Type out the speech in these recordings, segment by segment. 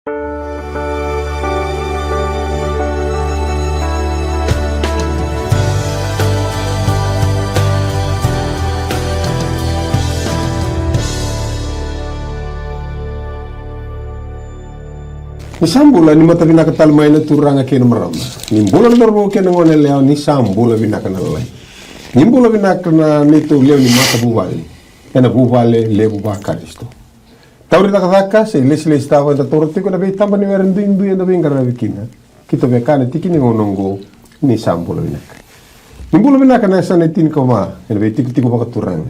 Nisambula ni mata vinaka talmai na turanga kena marama. Nimbula na dorbo kena ngone leo ni sambula vinaka na lai. Nimbula vinaka na nito leo ni mata buvale. Ena buvale lebu bakaristo. Tauri takataka se lesle stava da tortiko na betamba ni verendu indu enda vengara vikina. Kito vekane tikini ngonongo ni sambula vinaka. Nimbula vinaka na sana tin koma ena betiko tiko baka turanga.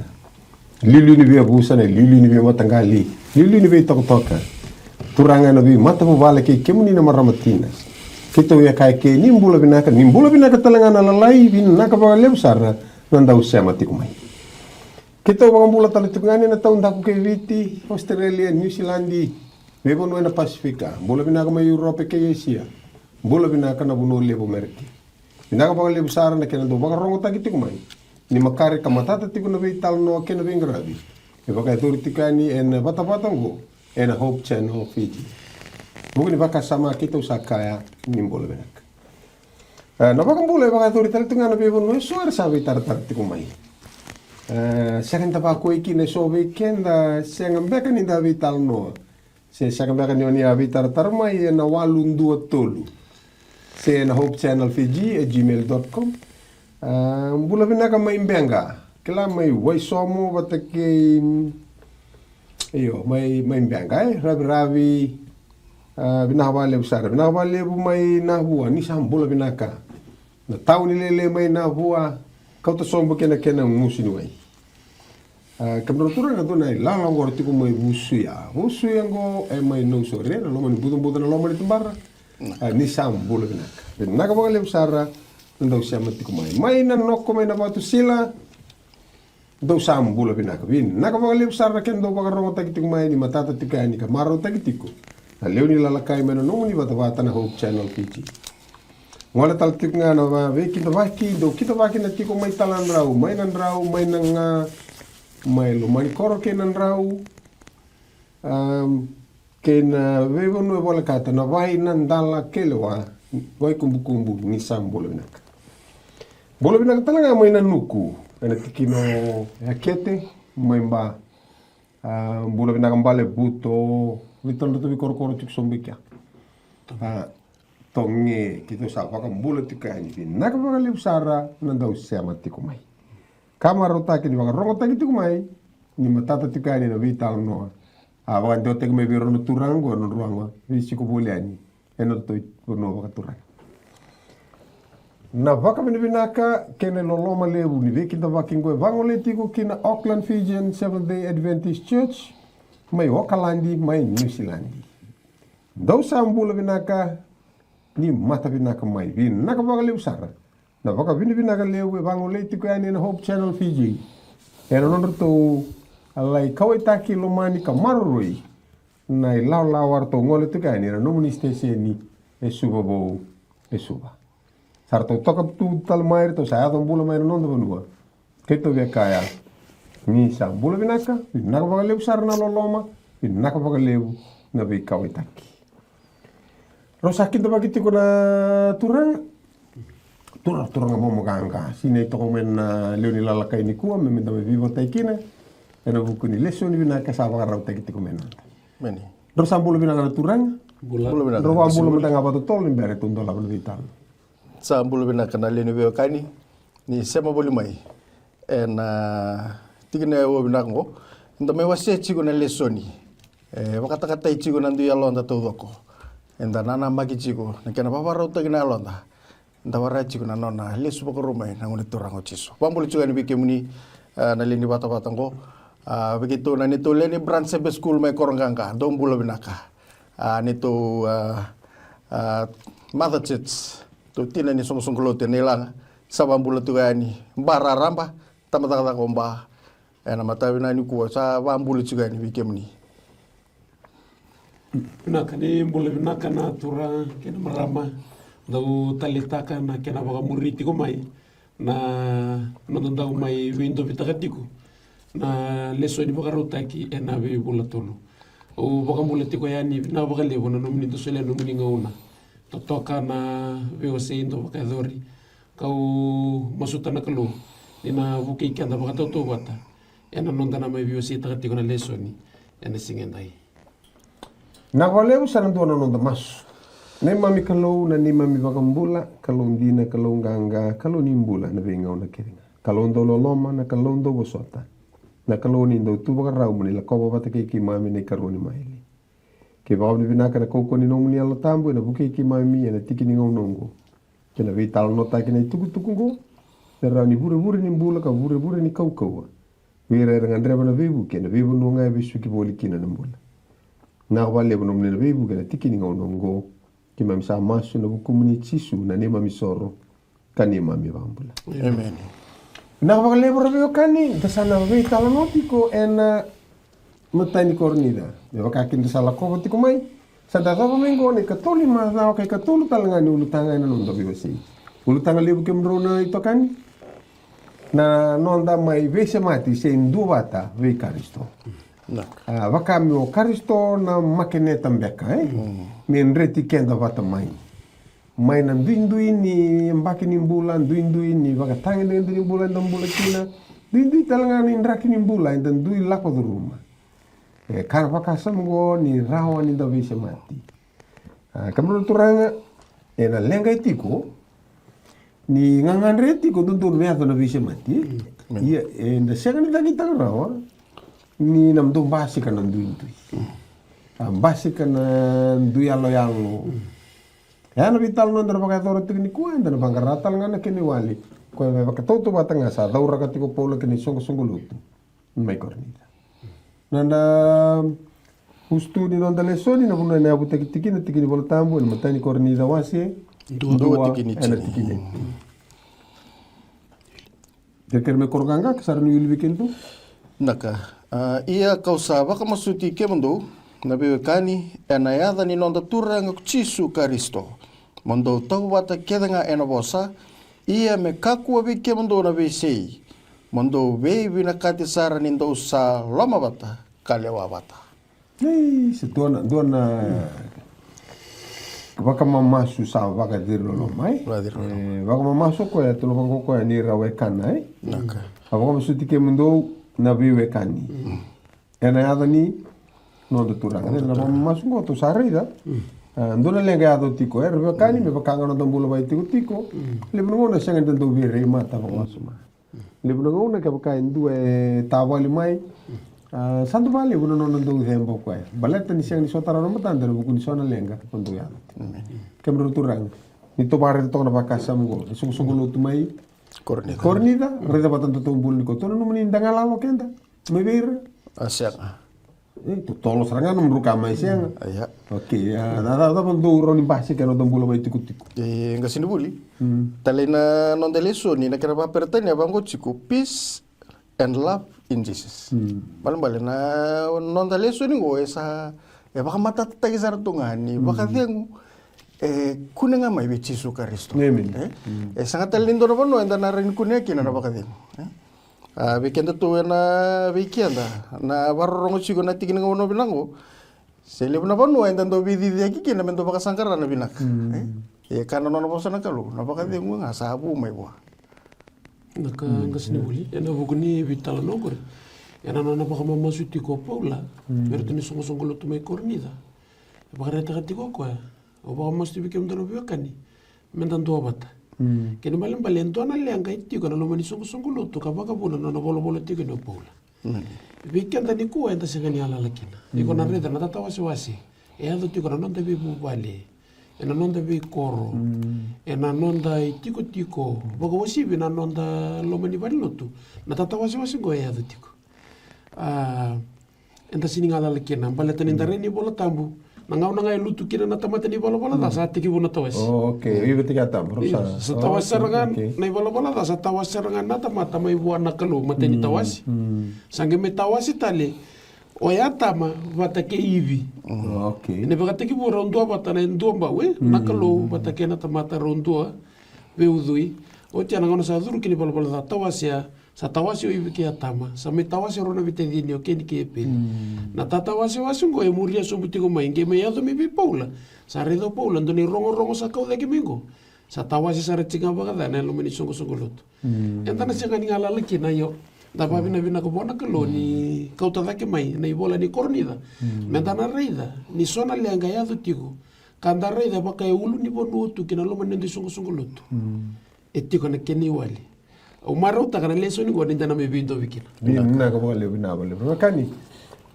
Lilu ni via busa na lilu ni via matangali. Lilu ni via tokotoka. Turanga na bi mata buvale ke kemuni na maramatina. Kito ya kai ke nimbula binaka talanga na lalai binaka ba leu sarna nanda usema tikumai. Kito ba mbula talitungani na taunda ku ke viti Australia New Zealand bebo no na Pasifika. Mbula binaka ma Europe ke Asia. Mbula binaka na buno lebo merki. Binaka ba leu sarna ke nando ba rongo ta tikumai. Ni makare kamatata tikuna be tal no ke na bengrabi. E ba kai toritikani en bata-batango. Ena Hope Channel Fiji. Mungkin baka sama kita usakaya nimbole benak. Na baka mbole baka tori talitunga na bebo no soar sabi tar tikumai. Sakin tapa ko iki ne so weekenda sengam beka ni da vital no. Se sakam beka ni oni vitar tarmai na walundu tolu. Se na Hope Channel Fiji @gmail.com. Mbula benaka mai mbenga. Kila mai wai somo batake iyo may bangay rabi binawale usara binawale bu may nahua ni sambula binaka na tao nilele may nahua kau to sombo kena musini way kamrotura na tunay lalang gorti ko may busuya go may no sore na loman budon na loman itubara ni sambula binaka bagale usara ndaw siya mati ko may nanok ko may nabatu sila do sambula binaka bin nakapagaliw sarna kendo bagarongo tagitik may ni matata tikay ni kamaro tagitiko aliw ni lalakay meno nung ni bata na Hope Channel Fiji wala taltik nga na kita baki na tiko may talan raw may nang may lumani koro kenan raw ken wewo no wala kata na vai nandala kelewa vai kumbu ni sambula binaka talaga may nanuku ena tikino yakete maimba bula binaka mbale buto viton tu koro tik sombika tonge kito sa paka bula tikani binaka baka usara nanda usema tikumai kamaro taki ni baka rongo taki tikumai ni matata tikani na vital no baka ndo tek me biro no turango no ruango visiko buliani eno to no baka turang na vaka binaka kene loloma lebu ni veki da vakingo vangole tiko kina Auckland Fijian Seventh Day Adventist Church mai Aucklandi mai New Zealand. Dau sambula binaka ni mata binaka mai binaka vaka lebu sara. Na vaka binaka lebu vangole tiko yani na Hope Channel Fiji. Ero nonroto alai kawai taki lomani kamaroi na ilau warto ngole tiko yani na nomuni steseni esuba bo esuba. Sarto tokap tu talmair to saya tombula mair nondo benua. Keto via kaya. Ni sambula binaka baka lebu sarna loloma binaka baka lebu na be kawitaki. Rosakin to bakiti ko na turang mo ganga. Sine to men leoni lalakay ni kuwa memenda me vivo taikina. Ena buku ni leso ni binaka sa baka raw takiti ko men. Meni. Rosambula binaka na turang. Bula binaka. Rosambula mendanga batotol ni bere tundola vital. Sa mbulu binaka na leni weo kani ni sema boli mai tigine wo binaka ngo ndo me wase chigo na lesoni wakata chigo na ndu yalonda to doko enda nana magi chigo na kena babaro to gina yalonda nda wara chigo na nona lesu boko rumai na ngone turango chiso pambulu chigo ni bikemuni na leni bata ngo begitu na nito leni branch sebe school mai koronganga do mbulu binaka nito mother church to tina ni song klote nilang sabambula tu gani bara ramba tamata komba ena matawi na ni kuwa sa bambula tu gani bikemni binaka ni mbula binaka na tura kena marama dau talitaka na kena baka muriti ko mai na nandau mai windo bitakatiko na leso ni baka rotaki ena be bula tolo o baka mule tiko yani na baka levo na nomini to sele nomini ngauna totoka na veo seindo baka dori kau masuta na kalu ina buke ikanda baka toto bata ena nonda na mai veo sei tiko na lesoni ena singendai na valeu sana ndo na nonda masu ne mami kalau na ni mami baka mbula kalau ndina kalau nganga kalau ni mbula na venga ona keringa kalau ndo loloma na kalau ndo bosota na kalau ni ndo tu baka rau mani la koba bata ki mami ne karoni maili ke ba ni vinaka na koko ni nomuni ala tambo na buke ki mami na tiki ni ngongo ke na vital nota ki na tuku ngo na rani bure ni mbula ka bure ni kau vira ngandre bana vibu ke na vibu no ngai bisu ki boli kina na mbula na wale bono mne vibu ke na tiki ni ngongo ki mami sa masu na buku muni chisu na ni mami soro kani mami bambula Amen. na wale bro kani dasana vital notiko en matani kornida me wakakin sala ko tiko mai sa dava mengo ne katoli ma na kai katolu talanga ni ulutanga na nondo biwasi ulutanga lebu kemrona itokani na nonda mai vese mati se induvata ve karisto wakami o karisto na makene tambeka me nreti kenda vata mai na ndui ni mbaki ni mbula ndui ni wakatanga ni ndui mbula ndambula kina ndui talanga ni ndraki ni mbula ndui lako duruma kan wakasamgo ni rawa ni da vise mati kamro turanga na lenga itiko ni ngangandre tiko dundun me na vise mati ia na segani da kita rawa ni namdo basika na ndui basika na ndui alo yango na vital no ndra baka toro tekniku anda na bangaratal ngana kini wali ko baka toto batanga sa daura katiko polo kini songo lutu mai kornida nanda hustu ni nonda lesoni na buna na abu tiki na tiki ni voltambo na matani kornida wasi dua tikini Deker me korganga kasar ni yulvi kento naka ia kausa baka masuti kemando na bewekani ena yada ni nonda turanga kuchisu karisto mando tau wata kedanga ena bosa ia me kakua vi kemando na vesei mando vei vina kati sara ni ndo sa lama bata kalewa bata se dona waka mamasu sa waka dirlo lo mai waka mamasu ko ya tulo bango ko ni rawe kana naka waka masuti kemando na viwe kani ena yada ni no de turanga na mamasu ko to sarida ndona lenga yado tiko rebe kani me bakanga no dambulo bai tiko le bno na sanga ndo vire mata mamasu ma le bno na ka baka ndue tawali mai sandu vale bno no ndo hembo ko baleta ni sanga ni sotara no mata ndo buku ni sona lenga ndo ya kemro turanga ni to bare to na bakasa mo sungu lo tumai kornida reda batan to tumbul ni ko to no mani ndangala lo kenda me vir asyaka tu tolo seranga no mruka mai siang aya okay da bando roni basi que no dambulo bai tiku nga sinubuli talina non deleso ni na kira pertanya bango chiku peace and love in Jesus bale na non deleso ni go esa baka mata tagi sar tungani baka dengu kunenga mai be Jesu Kristo sangat lindo na bano enda na rin kuneki na baka dengu weekend tu na weekend na barong chigo na tikin ng uno bilango seleb na panu ay dando bidi di aki kina mendo baka sangkara na binak kana no na sana kalu na baka di nga sabu may buah naka ngasni buli ena bugni vital nogor ena no na baka mamasuti ko paula pero tuni songo lo tumay kornida baka reta katiko ko o baka masti bikem dano biakani mendan do bata kena malam balen to na lenga itiko na lomani songo lo to kabaka puna no bolo tiko no paula weekend ni ko enta segani ala lakina iko na reda na tata wasi ado tiko na nonda bi bubale ena nonda bi koro ena nonda tiko baka wasi bi na nonda lomani balotu na tata wasi go ado tiko enta sininga ala lakina baleta ni ndareni bola tambu nangau lutu kira na tamata ni bola da sa tiki bona tawas okay ibu tika tambu sa tawas serangan na bola da sa tawas serangan na tamata mai buana kalu mateni tawas sange me tawas itali oya tama vata ke ivi okay ne baka tiki bora ondua bata na ndomba we na kalu vata ke na tamata rondua ve udui o tia na ngona sa duru kini bola da tawas ya sa tawasi o ibiki atama sa me tawasi rona vitedini o keni ke pe na tatawasi wasungo e muria so butiko mai nge me yado mi paula sa redo paula ndoni rongo sa kau deki mingo sa tawasi sa retinga baga na lo meni songo lot entana singa ni ngala leki na yo da pa vina ko bona kalo ni kau tadaki mai na ibola ni kornida mentana reida ni sona lenga yado tiko kanda reida baka e ulu ni bonu tu kina lo meni songo lot e tiko na keni wali o marau ta kana leso ni go ninda na me bindo vikina na ko le bina bale makani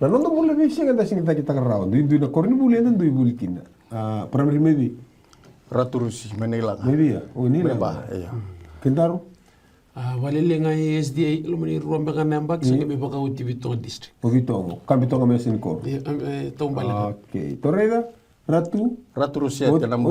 na non do mule visi nga dasing kita raw ndu na korni bule na ndu bulkina primary maybe Raturusi Manila maybe o ni la ba iya kindaro wale le ngai SDA lo mani ruamba kana mbak sa me baka uti Bitonga district o Bitonga kambitonga mesin ko tombala okay torreda Raturusiate na mo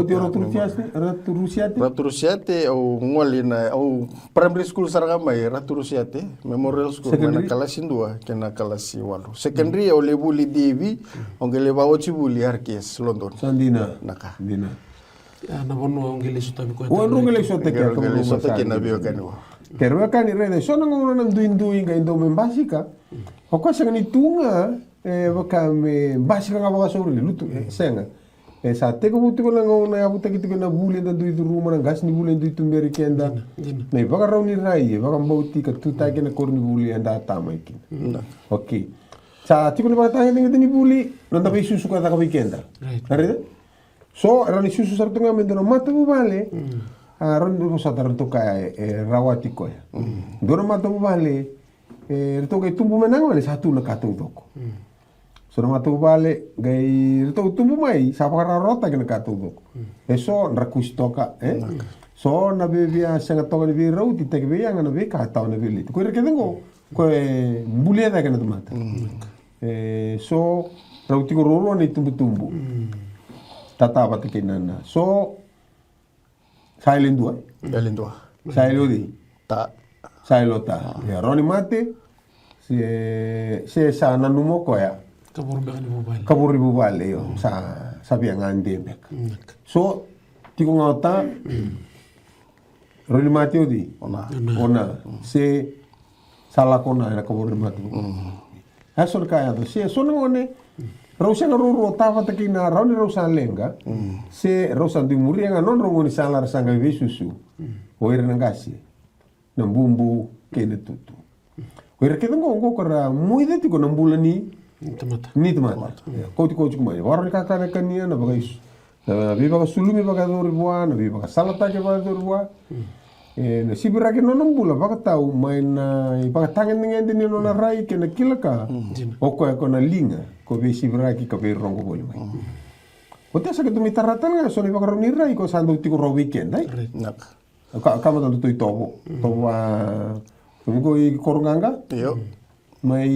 Raturusiate o ngoli na o primary school sarga mai Raturusiate memorial school na kalasi 2 kena kalasi 8 secondary o lebuli devi ongele ba ochi buli arkes London sandina naka dina na bono ngele so tabi ko o ngele so te ka ngele so te na bio kanwa kerwa kani rede so nango na ndu inga indo membasika o ko sanga ni tunga baka me basika nga baka so lutu senga sa te ko buti ko lang na abuta kiti ko na bule na duit rumah na gas ni bule duit tumberi kenda may baka raw ni rai baka mbauti ka tuta ke na korni bule anda tama ikin okay sa ti ko na baka tayo ni bule nanda pa isusu ka ta ka weekenda right so era ni susu sa tunga mendo no mata bu vale ron do sa tar to ka rawati ko ya do no mata bu vale to ka tumbu menang wale satu na katung doko so na matu bale gai to tumbu mai sa pa rota ke na katu doko eso rakus toka so na bebia sanga toka ni bi rauti te ke bia na be ka ta na bili ko re ke dengo ko bulia da ke na mata so rauti ko rolo ni tumbu tata ba te ke nana so sailendua sailodi sailota ya roni mate se sa na numo ko ya kabur ribu bale yo sa biangan demek so tiko ngata roni mate odi ona se sala kona na kabur mate asol kaya to se so ngone rosa na roro tava ta kina rauni rosa lenga se rosa di murianga non rongo ni sala sanga susu o ira ngasi na bumbu kene tutu o ira keda ngo kora muide tiko na mbulani ni tomata ko mai waro ka kana kania na bagais na biba ka sulumi baga dorwa na biba ka salata ke baga dorwa na sibira ke non mbula baga tau mai na baga tangen ngende ni no na rai ke na kilaka o ko na linga ko be sibira ki ka be rongo boli mai o te sa ke tu mitaratan nga so ni baga ni rai ko sando tiko ro weekend dai nak ka tanto toi tobo ko i koronganga yo mai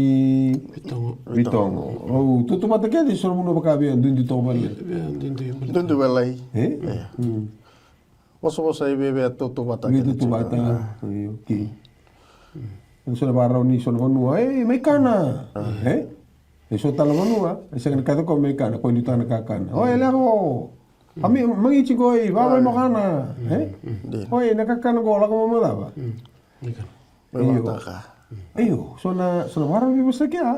Bitongo o tutu mata ke di solo muno baka bien dundu to bale dundu balai Oso ay bebe at tutu bata tutu bata okay so na barao ni so no may kana so tala manua sa kan ka ko may kana ko dito na kakana lego ami mangichi ko ba mo kana nakakana ko la ko mo daba ayo so na barao bi basta kya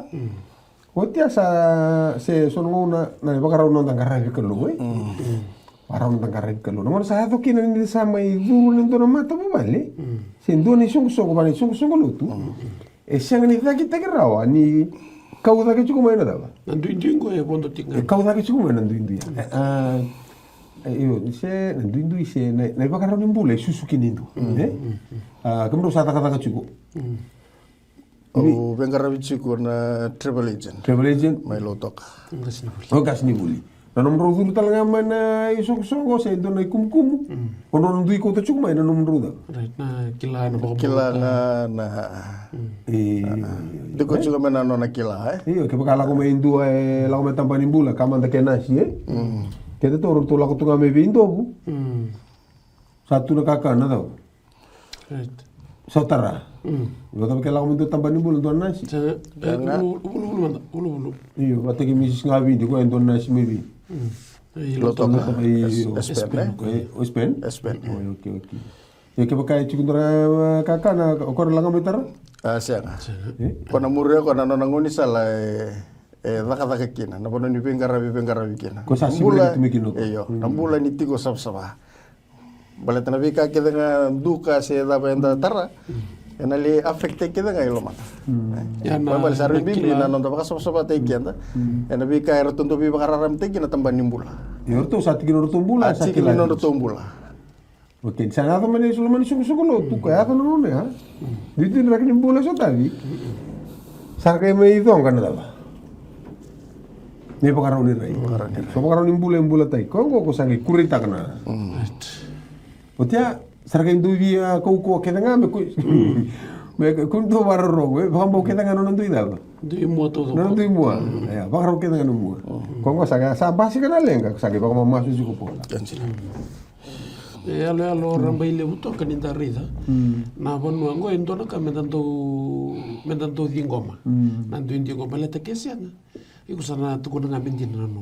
Otia se sono una na bakara no tangara bi kelu Parang tangara bi kelu no sa to kina ni sa mai duru ni to mata bu bale se ndo ni sungu sungu bale sungu lutu e sanga ni taki taki rawa ni kau da ke chuko mai na daba nandu indingo e bondo tinga kau da ke chuko mai nandu indu ya ayo se nandu indu se na bakara ni mbule susu kinindu kamro sa taka chuko o bengara bichiku na travel agent mai lotok o gas ni buli na nomro dulu talaga mana isok songo se do na kumkum ono ndui ko tachuk mai na nomro da right na kila na bako na de ko chuga mana no na kila iyo ke bakala ko mai indu la ko metampa ni bula kamanda kenasi ke te toro to la ko tunga me bindo bu satu na kakana da right Sautara. Yo tapi kalau kamu itu tambah ni bulu tuan nasi. Ulu. Iyo, batu kimi ngabi di ko tuan nasi maybe. Lotok Espen. Espen. Oh, okay. Ya ke pakai cikundra kakana okor langa metar. Sianga. Kona muria kona nonangoni sala daka kina na bono ni pengara kina. Ko sa sibula tumikino. Eyo, nambula ni tigo sab-saba. Baleta na vika kita nga duka se da benda tara. Ena le afekte kita nga ilo mata. Bal sarwi bibli na nonda baka sab-saba te kianda. Ena vika era tuntu bi bakararam te kina tamba nimbula. Yorto sa tikino tumbula sa kila no tumbula. Oke, sana to mane sulo mane suku lo tu kaya to no ne ha. Dito na kin nimbula sa tabi. Sa kay may idong kana dala. Ni pakaraw ni rai. So pakaraw ni nimbula tai. Ko sangi kurita kana. Otia sarga induvia ko kedanga me ko me kunto barro we bambo kedanga no nduida. Dui mua todo. No dui mua. Ya, pakaraw kedanga no mua. Ko saga sa basi kana lenga sagi pa mama su ko pola. Alo rambai le buto kaninda rida. Na bonu ango endona ka mendanto dingoma. Nandu dingoma le tekesianga. Iku sana tukuna ngamendi nanu.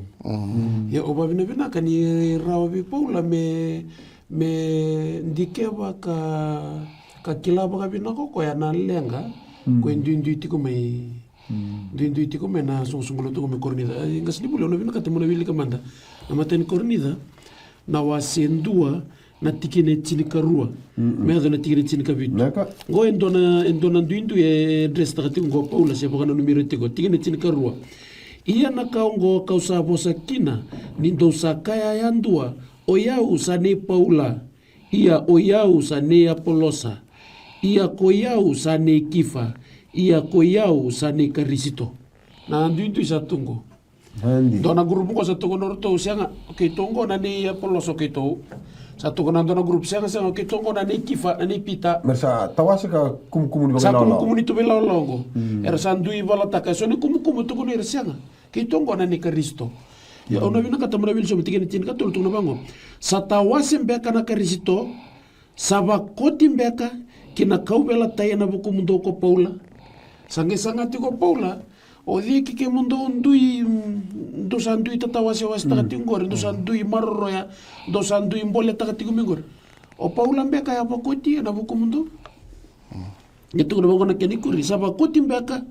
Ya oba bina kani rawa bi paula me ndikeba ka kilaba ka bina ko ya na lenga ko ndu tiko mai ndu tiko me na sungsulo to me cornida. Ngasli bulo no bina ka temuna bili kamanda. Na maten cornida na wasendua na tikine tinika rua me na tikine tinika bitu go endona ndu dress takati ngo paula se bokana numero tiko tikine tinika rua ia na kaungo kausa bosa kina nindo sakaya yandua oyau sane paula ia oyau sane apolosa ia koyau sane kifa ia koyau sane karisito na ndu isa tungo dona grupo ko sa tungo norto sianga okay tungo na ni apoloso kito satu kena dona grup sianga okay tungo na ni kifa na ni pita mersa tawasi ka kumuni sa kumuni to bela longo era sandui bala takasoni kumu to ni sianga kitongo na ni Kristo ya ona bina kata mona bilso bitigene tin ka tulu bango satawasi mbeka na Kristo sabakoti mbeka kina kaubela tayana buku mundo ko Paula sange sangati ko Paula o di ke mundo ndui do sandui tatawasi was takati ngor do sandui marro ya do sandui mbole takati ngor o Paula mbeka ya bakoti na buku mundo itu na bango na kenikuri sabakoti mbeka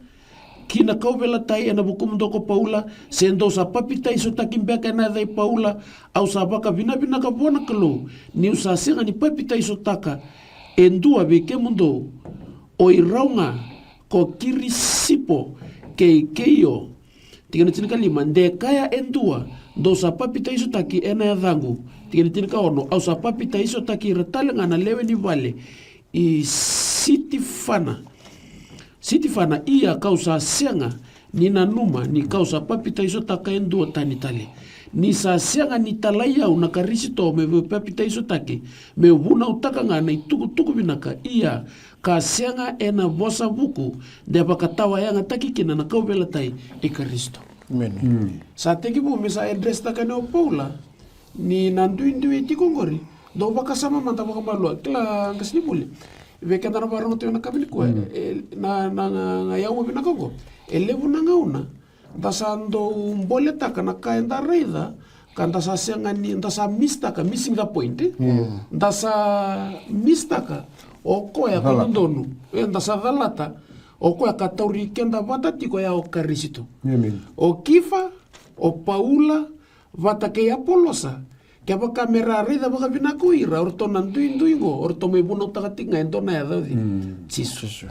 kina kaubela tai ana buku mundo ko Paula sendo sa papita iso takimbeka na dai Paula au sa baka bina ka bona kalo ni usa singa ni papita iso taka endua be ke mundo o iraunga ko kirisipo ke keio tigana tinika lima de kaya endua do sa papita iso taki ena ya dhangu tigana tinika ono au sa papita iso taki retalenga na lewe ni vale i Sitifana ia kausa sianga ni nanuma ni kausa papita iso taka endua tani tale. Ni sa sianga ni talaya una karisito me papita iso take me vuna utaka ngana ituku binaka ia ka sianga ena bosa buku de pakatawa yanga taki kina na kaubela tai e Kristo. Amen. Sa teki bu misa address taka ne Paula ni nandu tiko ngori do bakasama manta bakamalua kila ngasni buli. Veke na barang tu na kabili ko na yawo binako elevu na ngauna dasando boleta kana kaenda reida kanda sa sengani ndasa mistaka missing the point ndasa mistaka oko ya kondonu ndasa dalata oko ya katauri kenda batati ko ya okarisito o kifa o Paula vatake ya polosa kaya ba kamera rida ba kabina ko ira orto nanduingo orto may bunong takatinga ento na yada di Jesus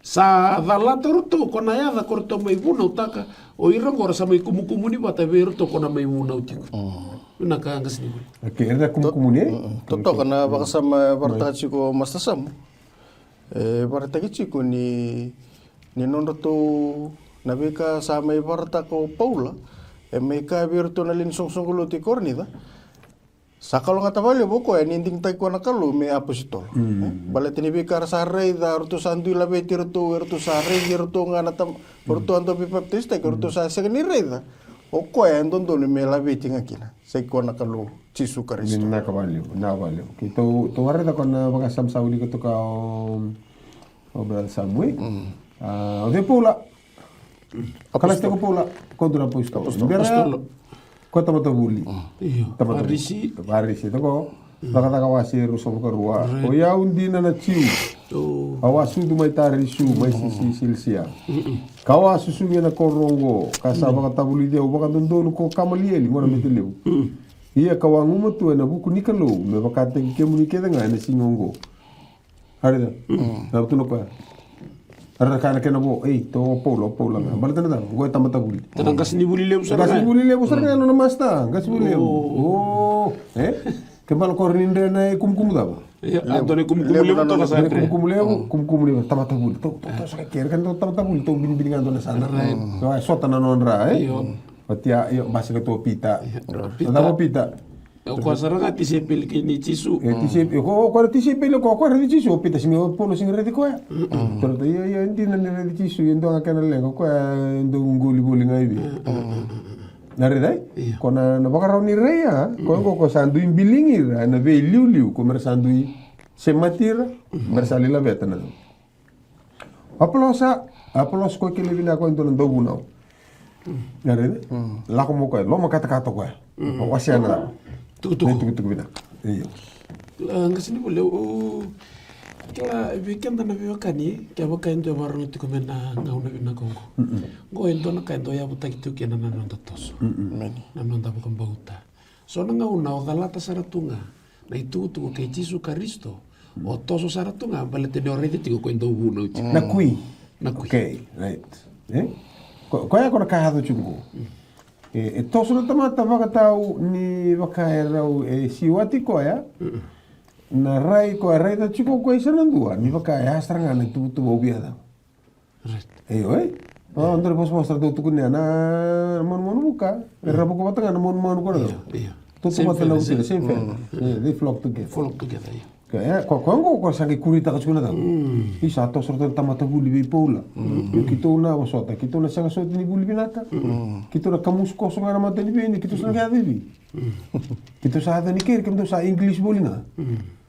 sa dalata orto ko na yada korto may bunong taka o irang ora sa may kumukumuni ba tabi orto ko na may bunong tiko nakaangas ni okay era kumukumuni toto kana baka sama barta chiko mastasam barta chiko ni nondo nabika sa may barta ko Paula may ka birto na linsong gulo ti cornida sakalo nga tavalyo boko ninding tay ko nakalo may apostol balet ni bikar sa rey da orto sandu labe tirto orto sa rey orto nga natam orto ando pi baptista orto sa segni rey da o ko dondo ni me labe tinga kina say ko nakalo Jesu Kristo na kabalyo kito to warda ko na baka samsauli ko to ka obra Samuel o de Paula Kalaste ko Paula kontra apostol. Kota mo to buli. Parisi to ko Nakataka wasiru sa karua. O yaw hindi na chiu. Awasu du mai tarisu mai silsia. Kawasu sunya na korongo kasaba katabuli dia ubaka dondo ko kamalieli mora meteleu. Ia kawangu matu na buku nikalo me bakate kemuni keda ngana singongo. Harida. Na tuno pa. Arra kana kena bo to polo nga balta na go tamata buli. Tanang kasni buli lebu sa. Kasni buli lebu sa na masta. Kasni buli lebu. Kembal korninde na kumkum da ba. Ya, Antoni kumkum lebu to sa. Kumkum lebu tamata buli. To sa ker kan to tamata buli to bin ngando na sana. So sota na nonra Patia yo basi to pita. Ada pita. Ko saranga tisepil kini cisu. Tisepil ko tisepil ko re cisu pita simi polo sing re ko ya. Pero to yo hindi na re cisu yendo ngakana lengo ko ndo nguli buli ngai bi. Nare dai? Ko na bakaraw ni re ya. Ko sandu imbilingir na ve liu ko mer sandu sematir mersalila betana. Aplos ko kile bina ko ndo ndo bunau. Nare la ko mo ko lo makata ko. Wasiana. Tutu bina. Iyo. Ngasini bole kila weekend na viwakani kya bakaendo barong tiko mena ngauna bina kongo. Go endo na kaendo ya buta kitu kena na nonda toso. Na nonda bukan bauta. So na ngauna o galata saratunga. Na itu tu kay Jisu Kristo. O toso saratunga balete ne oredi tiko kwendo buno. Na kui. Okay, right. Ko ya ko kahado chungo. Toso na tamata vakatau ni vakaerau siwati ko ya. Na rai ko rai da chiko ko isa nandua ni vakaia stranga na tu obiada. Right. Andre pos mostra do tu kunya na mon buka. Rabu ko batanga na mon ko do. Tu mata na uti same family. They flock together. Kaya ko sangi kurita ka chuna da. Isa to sorta tamata buli be poula. Kito na wasota, kito na sanga sota ni buli binata. Kito na kamus ko so ngara mata ni bini, kito sa ngada bi. Kito sa ada ni ker kito sa English boli na.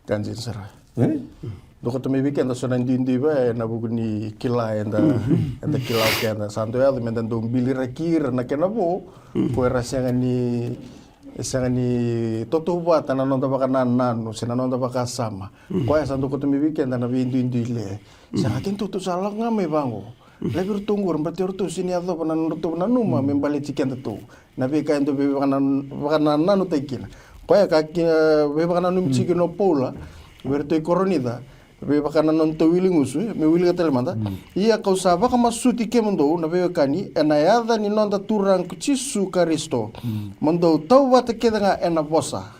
Kanjin sara. Doko to me weekend so nandindi ba na buguni kila enda kila kenda santo ya men dan dong bili rakir na kenabo ko rasanga ni toto buat na nonda baka nanu sina nonda baka sama ko ya santo ko to me weekend na indi le sa akin tutu sala nga me bango lebir tunggur berarti ortu sini ado panan ortu nanuma membali chicken tu na be kain to be baka nanu tekina ko ya be baka nanu chicken no pola berarti koronida be baka nanon to wilingusu me wilinga telemanda ia kau saba kama suti ke mendo na be kani enayada ni nonda turang Jisu Kristo mendo tau wata ke nga ena bosa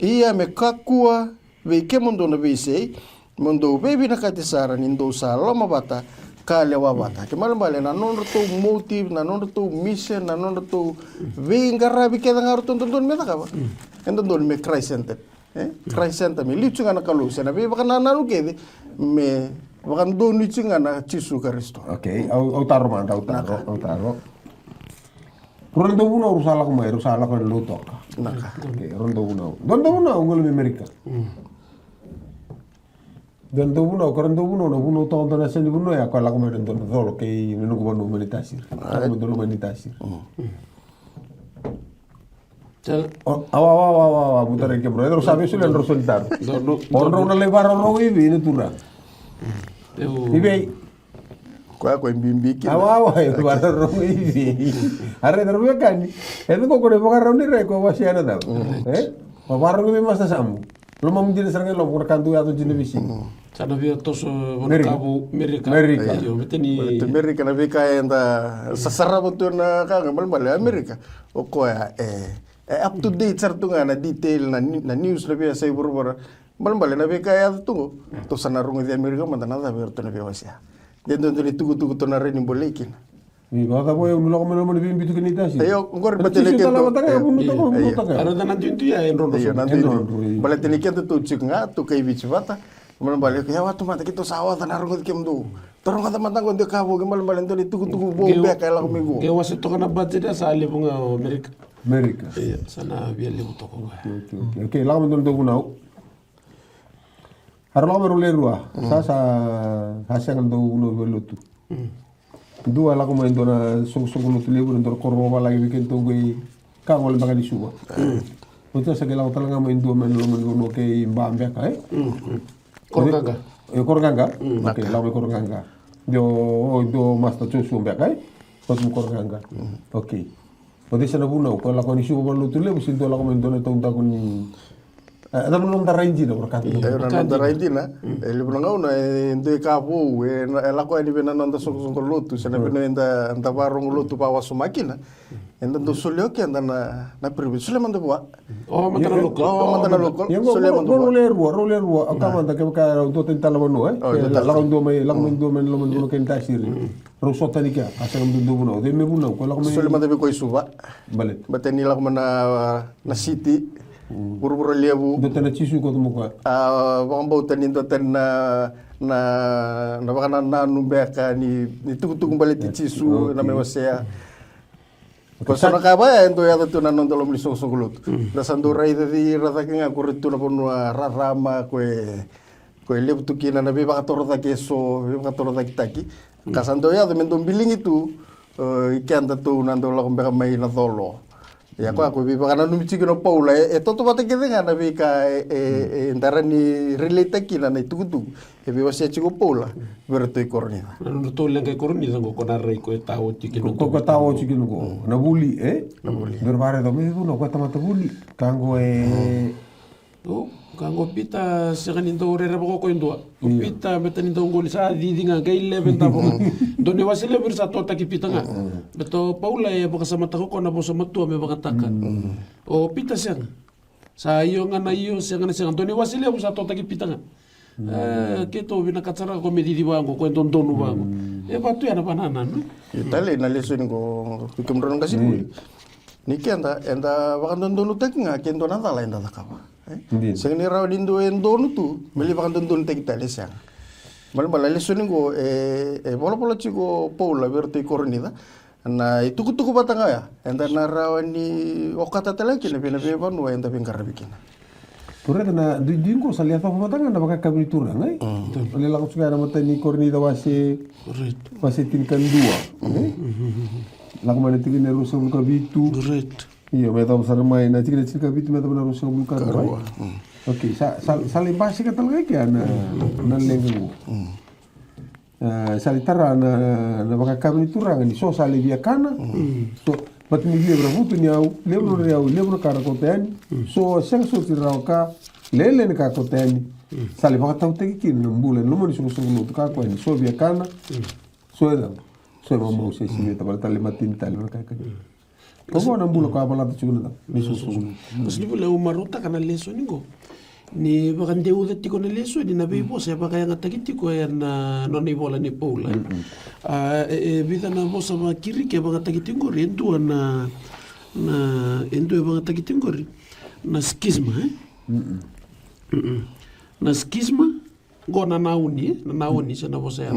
ia me kakua be ke mendo na be sei mendo be bina katisara ni ndo sala mabata kale wabata ke malambale na non to motive na non to mission na non to be ngara be ke nga rutun meta ka ba endo don me Christ center Christ center me litu ngana kalu sena be baka nanu kede me baka do litu ngana Jisu Kristo. Okay, au taro manda au taro. Rondo uno rusala ko luto. Naka. Okay, rondo uno ngol me Amerika. Rondo uno no uno tonto na sendi uno ya ko la ko me rondo dolo ke no ko no meditasir. Ko dolo meditasir. Awa, putar que bro, eso sabe suelen resultar. Orro na levar orro ibi ni tura. Ibi. Ko mbimbi ki. Awa, levar orro ibi. Arre terus kan. Itu kok kode bakar ni re ko wasiana da. Babar ibi mas samu. Lo mau jadi serang lo kan tu atau jenis bisi. Sana via tos kabu Amerika. Yo beteni. Amerika na vika enda sasara betul na kang mal Amerika. O ko ya up to date sartunga na detail na news na biya sa ibur-bur malambali na biya kaya tungo to sa narungo di Amerika mantana na biya to na biya wasya dito ni tugu to na rin yung bolekin baka po yung mulak mo naman yung bitu kanita siya ayo ngor batilikin to ano na nandun to ya enro batilikin to chik nga to kay bichibata malambali kaya wato mata kito sawa ta narungo di kemdo torong kata matang ko ndi kabo malambali to ni tugu bo be kaya lang kumigo kaya wasit to ka na budget sa ali po nga Amerika. Iya, sana biar lihat toko gua. Oke, lagu menurut aku nau. Harus lagu merulir dua. Sasa hasil yang tahu nau belutu. Dua lagu main dona sung-sung nau tulibu nau korban lagi bikin tu gue kang oleh bagai disuwa. Ota sa kailangan talaga may indua man lumaluno kay Mbambe ka Korganga. Korganga? Okay, lawa may Korganga. Do master chusu mbeka Pot mo Korganga. Okay. Pwede sa nabunaw, kung ako ni Subo Balutule, musin to ako may doon itong tako ni... Alam mo nung darayin na, berkati. Tayo na nung darayin na. Libo na nga una, hindi kapo. Elako ay nibi na nung dasong luto. Siya na pinawin da barong luto pa wa sumakin. Enda do sulyo ki anda na privilege. Sule man buwa. Oh, mantana lokal. Oh, mantana lokal. Sule man buwa. Rolerwa. Ang kama da kaya do tentala manu Lakon do may laman do kay tasiri. Rosota ni kya. Asa ngam do buno. De me buno ko lakon. Sule man ko isuba. Balit. Baten nila ko na city. Buru-buru lebu. Do tena chisu ko tumo ko. Bang bau tanin do ten na baka na numbeka ni tugu balit chisu na mewasea. Pasal nak apa ya itu ya tu nanon dalam lisong sugulut. Dasan dorai tadi rata kenga kurit tu napun rama kue lebu tu kina nabi baka torota keso, baka torota kitaki. Kasan tu ya tu mentum biling itu ikan tu nando lakum baka mai na tolo. Ya aku bi baka nanu michi kino paula itu tu bata kita kan nabi ka antara ni relate kina na itu tu. Ebi wasia chico paula bertu ikornya. Nanu to lang kay korni sango konarai ko tawo chikin. Ko tawo chikin ko. Nabuli Nabuli. Berbare do me no ko tamata buli. Kango Kango pita sekanin to rera ko indua. Pita betanin to ngol sa didinga kay 11 tapo. Doni wasile bir sa to takipita nga. Beto paula ya baka sama tako ko na bo sa matua me baka taka. O pita siyang. Sa iyo nga na iyo siyang doni wasile bo sa to takipita nga. Kito binakatsara ko medidi bango kwento donu bango. Batu ya na banana no. Itali na leson ko kumron kasi buli. Niki anda baka donu tek nga kendo na tala enda takawa. Sing ni raw dindo endonu tu meli baka donu tek tali siang. Mal leson ko bola chico Paula berti kornida. Na itu kutu batanga ya. Enda na raw ni okata tala kina pina banu enda pingkar bikin. Pura na dingo sa lihat apa matanga na baka kabritura ngai. Ole lang suka na mata ni kornida wasi tinkan dua. Lang mana tikin na rusa bulka bitu. Iya, meta besar main na tikin na bitu meta na rusa bulka. Okay, sali basi ka talaga kaya na lengu. Sali tara na baka kabritura ngani so sali via kana. So bat mi via bravuto ni au lebro kara koteni. So seng so tirau ka lele ni ka koteni. Sali baka tau teki kin mbule no moni so ka ko ni so via kana. So eda. So mo se si meta bala tali matin tali ka ka. Ko na mbule ka bala tu chuna. Ni so. Mas ni bule umarota kana leso ningo. Ni baka ndeu dati ko na leso ni nabi bo sa baka yang atakiti ko na no ni bola ni Paula. Vida na bo sa kiri ke baka takiti ngori endu na endu baka takiti ngori na skisma na skisma go na nauni sa na bo sa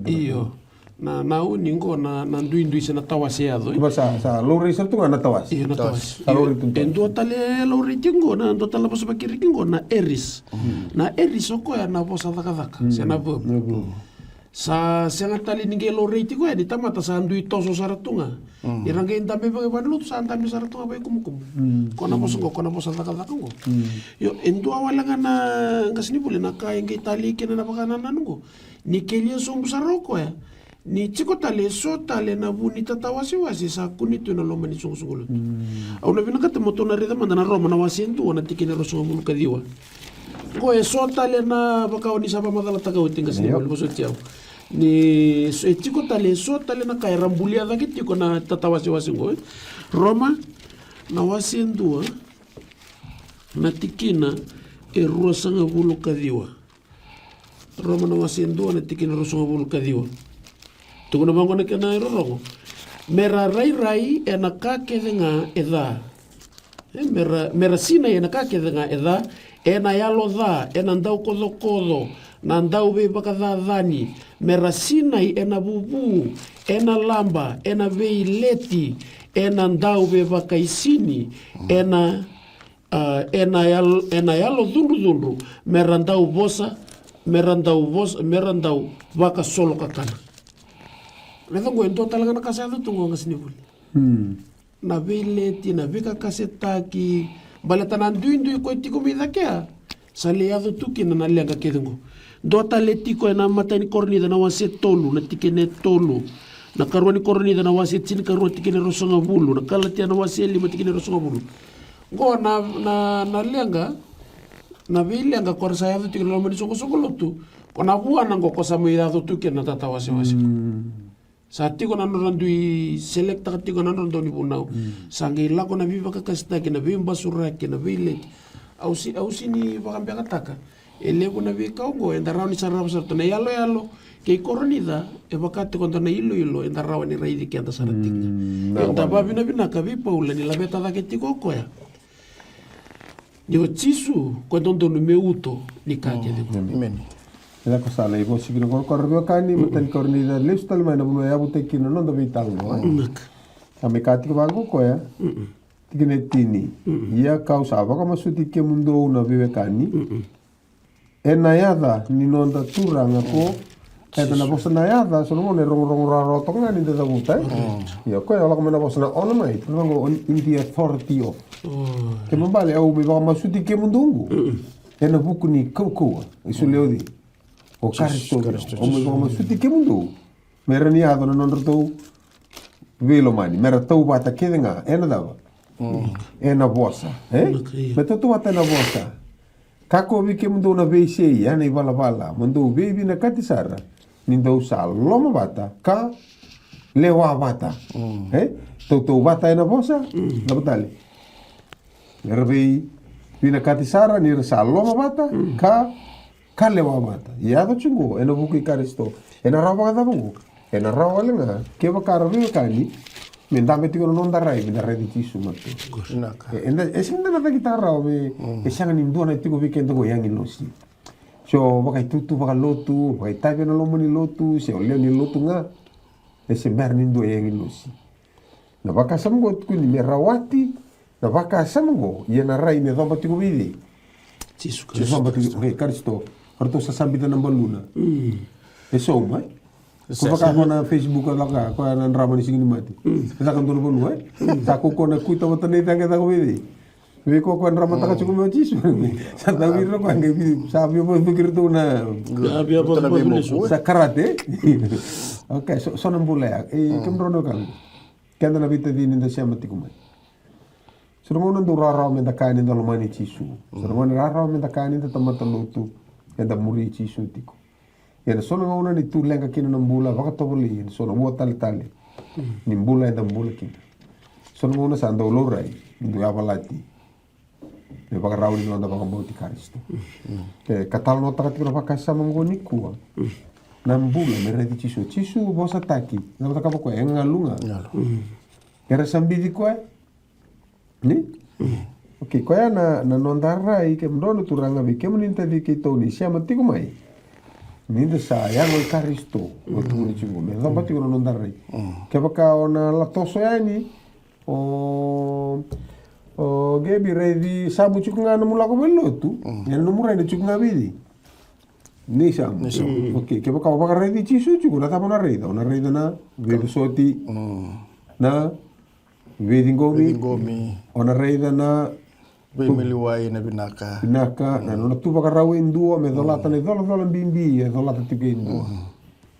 iyo na nauni go na ndui sa na tawasiado Iba sa lori sa tunga na tawas. Iyo na tawas. Sa lori tunga. Endo tale lori tingo na endo tala bosa bakiri kingo na eris. Na eris oko ya na bosa daka sa na bo. Sa senga tali ninge lori tingo ya ditamata sa ndui toso saratunga. Irangge indambe bagi banlut sa andambe saratunga bagi kumukum. Kona bosa daka ngo. Yo endo awalanga na ngasini bule na kaya nge tali kena na baka nananungo. Ni kelia sombu saroko ya. Ni chiko tale so tale na buni tatawasi sa kunito na loma ni sungsugulut. Au na binakata mo to na rida mandana roma na wasintu wana tikine ro so mulu kadiwa. Ko so tale na baka ni sapa madala taka uting kasi ni boso tiao. Ni so chiko tale so tale na kay rambulia da kitiko na tatawasi ngo. Roma na wasintu na tikina rosa nga bulu kadiwa. Roma na wasintu na tikina rosa nga bulu kadiwa. Tuku na bango na kena irorongo. Mera rai e na kakethe nga edha. Mera sina e na kakethe nga edha. E na yalo dha. E na ndau kodo. Na ndau be baka dha dhani. Mera sina e na bubu. E na lamba. E na vei leti. E na ndau be baka isini. E na yalo dhundu. Mera ndau bosa. Mera ndau baka solo kakana. Neta gue ento talaga nakasado tu ngasini buli. na veleti na veka kasetaki balata na nduindu ko tiko midakea sale ado tukina na lenga kedengo dota letiko na matani kornida na wase tolu na tikene tolu na karwani kornida na wase tin karwa tikene rosonga bulu na kalatia na wase lima tikene rosonga bulu go na lenga na vilenga kwa sa ado tikene lomani songo lotu kona buana ngo kosa muidado tukina tata wase sa tiko na norandui selecta tiko na norandoni bunau sangi lako na viva kakasta kina vimba sura kina vile ausi ni bakambia kataka elego na vika ngo endarao ni sarra sarto na yalo ke koronida e bakate konta na ilo endarao ni raidi ke anda saratik enda babina bina ka vi paula ni la beta da ke tiko koya yo chisu ko dondo no meuto ni ka ke de Amen. Ela ko sala ibo sigino ko korbe kani matan kornida listal mai na buno ya bute kino no do vital no ame kati ko bango ko ya tikine tini ia causa ba kama suti ke mundo una vive kani ena yada ni nonda turanga ko eta na bosa na yada so no ne rong raro to ngani de da buta ia ko ya la ko na bosa na ona mai no on india 40 of ke mbale au be ba kama suti ke mundo ena buku ni koko isu leodi o Karisto o mo suti ke mundo mera ni ado no nonto velo mani mera tau bata kedenga ena dava ena bosa me tatu bata na bosa kako vi ke mundo na veise ya nei bala mundo bebi na katisara nindo sa loma bata ka lewa bata tau bata ena bosa na batali mera vei vina katisara ni sa loma bata ka lewa mata ia do chungo ena buku Karisto ena rawa da bungu ena rawa lenga ke bakara vi kani mendame tiko non darai mi darai di tisu matu enda esinda na kita rawa me esanga ni ndona tiko weekend go yangi losi so bakai tutu baka lotu bakai tabe na lomo ni lotu se ole ni lotu nga ese berni ndo yangi losi na baka samgo kuni merawati na baka samgo yena rai me domba tiko vidi tisu Karisto Orto sa sambita ng baluna. So, mai. Kung baka ako na Facebook ka lang ka, kung na drama ni singin mati. Sa kan tulo buno sa ko na kuita mata ni tanga ta ko bidi. We ko drama ta ka chuko mo chisu. Sa tawir ko ang gibi sabi mo fikir to na sa karate. Okay, so nang bulaya. Kemrono kan. Kanda na bita din inda siya mati kumai. Surumo nang duraraw men da kanin da lumani chisu. Surumo nang raraw men da kanin da tamata lutu. Enda muri chisu tiko. Ena sono ngona ni tu lenga kina nambula baka toboli ena sono mo tali. Nimbula enda mbula kina. Sono ngona sa anda olorai ndu abalati. Ne baka rauli no anda baka bauti Karisto. Katal no takati na baka sama ngoni kuwa. Nambula meredi chisu bosa taki. Na baka ko enga lunga. Era sambidi ko ni okay, kaya na nondarai ke mdono turanga bi ke muninta di ke toni sia mati ko mai. Minda sa ya no Karisto, o tu ni chingo me damba ti ko nondarai. Ke baka ona la toso yani o gebi ready sabu chukunga no mula ko belotu. Ya no murai ne chukunga bidi. Ni sam. Okay, ke baka ready chisu chuku na tapona reida, ona reida na gebi soti. Na Vedi ngomi, ona reida na Miliwai na binaka. Na nona tuba karau indua me dolata ne dola bimbi e dolata tipe indua.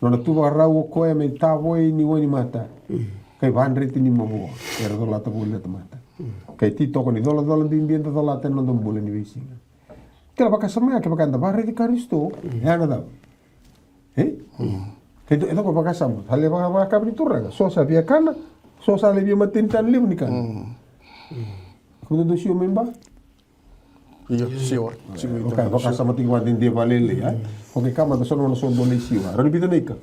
Nona tuba karau koe me tawoi ni woni mata. Kai vanreti ni momo era dolata bulle mata. Kai ti toko ni dola bimbi enda dolata non dom bulle ni visinga. Kela baka sama ke baka anda barre di Karisto. Ya nada. Kai do edo baka sama. Hale baka brituranga. So sabia kana. So sa lebih matintan lim ni kan. Kuno do siyo memba? Iya, siyo. Okay, baka sama tingwa din dia balele ya. Okay, kama to sono so do siwa. Ron bita nika.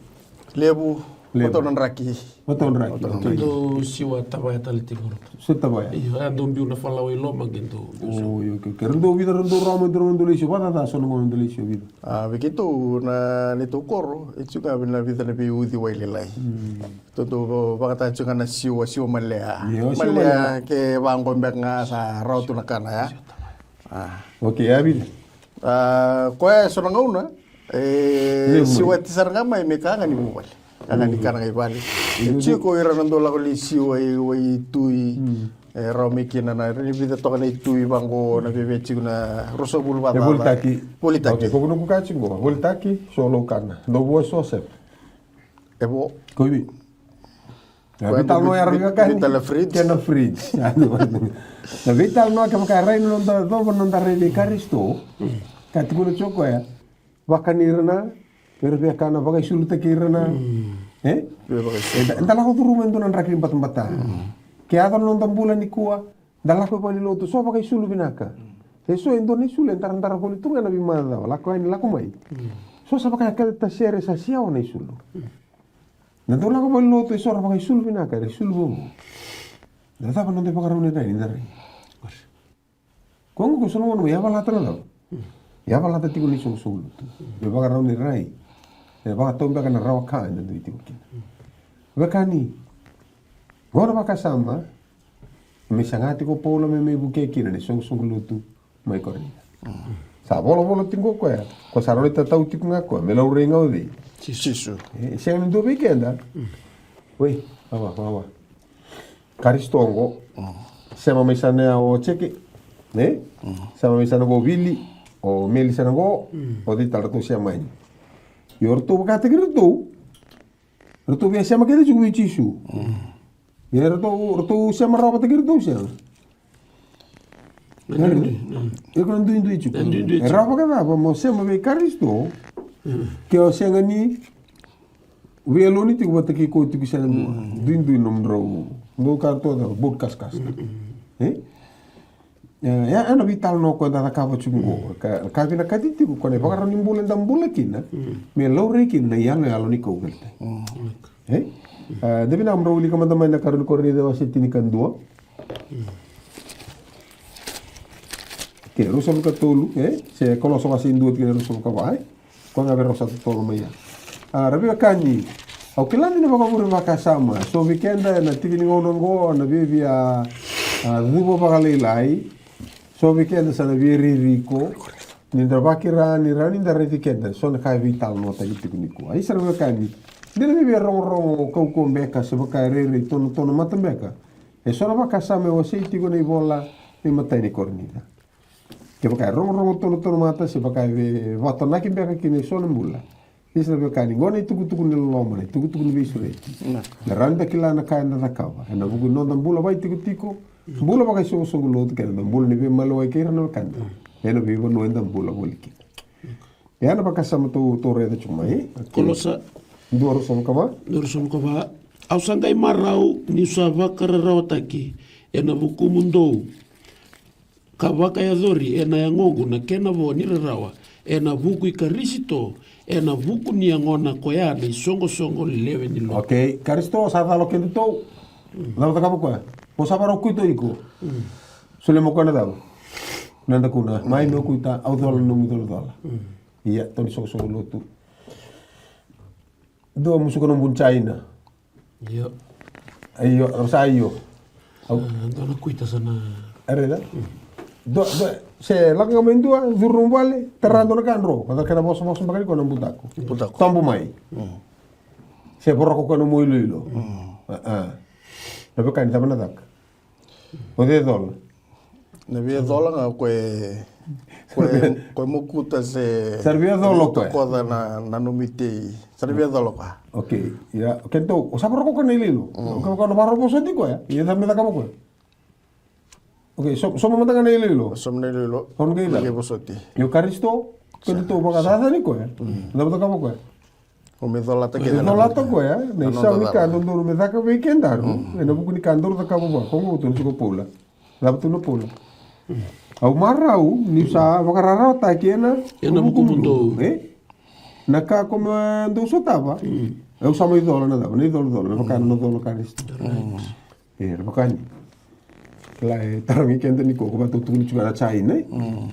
Lebu motonan raki. Do siwa tabaya taliti gorot. So tabaya. Iya, ando biu na falaw ilo magento. Oh, okay. Rendo vida rendo ramo do siwa bata sono ngo do siwa vida. Begitu na nito koro, itu ka na vida na biu di wailelai. Toto baka ta na siwa malea. Malea ke bang kombek nga sa rautu na kana ya. Okay, ya vida. Koe sono ngauna. Siwa tisar nga mai meka nga ni buwal. Akanikan kay bali. Chiko ira nandola ko lisiu ay tui. Rau mikina na rin vida to kanay tui bango na bebeci na roso bulwa. E voltaki. Politaki. Okay, kung nukukatsi ko, voltaki, solo kana. No bo sosep. Ebo. Koibi. Vital no era kan. Vital fridge. Kena fridge. Na vital no ka makaray no da do no da rede karisto. Katikuno choko ya. Wakanirna, pero via kana bagai suluta kirna. Entala ko turumen do nan rakin batambata. Kaya no da bulan ni kuwa, dala ko pali loto so bagai sulu binaka. Eso Indonesia sulu antara ko litunga na bimada, lako ay lako mai. So sa bagai kada share sa siya o na sulu. Nandola ko pali loto so bagai sulu binaka, sulu bo. Dada pa nonde pagaraw ni dai ndari. Kung gusto mo ya bala tala. Ya bala tati ko ni sulu. Be pagaraw ni rai. E ba tomba kana rawa ka na dito ko. Bakani. Gora makasama, may sangati ko po lang may buke kina ni song luto may korina. Sa bola tingko ko ya. Ko sa ronita tau tik nga ko, may laure nga odi. Sisu. Siya nang do weekend ah. Wei, awa. Karistongo. Siya may sana o cheki. Ne? Siya may sana go vili o meli sana go o di talato siya may. Yorto bakata girto. Rto biya siya makita juwi chisu. Ya rto siya marawa ta girto siya. Eu não duido isso. Era para cá, vamos ser uma vez caristo. Que eu sei que o violão tipo bota aqui com o tipo sendo duido não drou. No cartão da podcast cast. Ya ana vital no quando da cava chungo. Ka vina kati tipo quando é para nimbulan da mbula kina. Me laure kina ya no alo ni ko gelte. Devi namro uli kamanda mai na karun korni da wasitini kan dua. Que rusol ka tolu se koloso kasi indut que rusol ka vai con aver rosa tolu maya rabi kani au kilani na bagabure makasama so weekend na tivini ngonongo na bibia dubo bagalilai so weekend sana viri rico ni ndabakira ni rani da weekend so na kai vital nota gitu niku ai sarbe kani dile bibia rongo ko mbeka se baka rere tono matambeka e so na makasama o sei tigo nei bola ni matani kornida que pakai rongo tono mata se pakai voto na que beka kini so na mula isa be kani ngone tuku ni lomane tuku ni bisure na randa kila na kai na kawa na bugu no na mula vai tiku mula pakai so lo que na mula ni be malo ai que na kan ena be no enda mula boliki ya na pakai sama to re da chuma Kolosa doro som kava au sangai marau ni sa vakara rawataki ena buku mundo ka waka ya dhori e na yangongu na kena vo ni rawa e na vuku i karisito e na vuku ni angona ko ya ni songo lewe ni lo. Okay, karisto sa dalo ke to. Dalo ta kapo ko. Po sa baro kuito iko. Sule mo ko na dalo. Nanda kuna mai no kuita au dalo no mi dalo. Iya, to ni songo lo tu. Do musu ko no bun China. Yo. Ayo, sa ayo. Ando na kuita sana. Areda. Se laka mendua zurrum vale terrando na kanro kada kana boso bakari ko nang butako tambo mai se boroko ko no moilo na kan tamana dak o de dol na via dola nga ko mukuta se servia dolo ko da na numite servia dolo ka okay ya kento o sa boroko ko nililo ko no baro boso di ko ya dame da kamo ko. Okay, so mamatanga na ililo. Som na ililo. Kon gay la. Bosoti. Yo karisto, kento baga ni ko ya. Dapat ka mo ko. O me dolata ke. Dolata ko ya. Na isa ni kando no me daka weekend daru. Na buku ni kando da ka mo ba. Ko mo tun ko pola. Dapat no pola. Au marau ni sa bagarara ta kena. Ena buku mundo. Naka como do sotava. Eu sa mo idola na da. Ni idola. Na ka no idola karisto. Bakani. Lai tarang ikan tadi kok batu tu juga ada cair ne,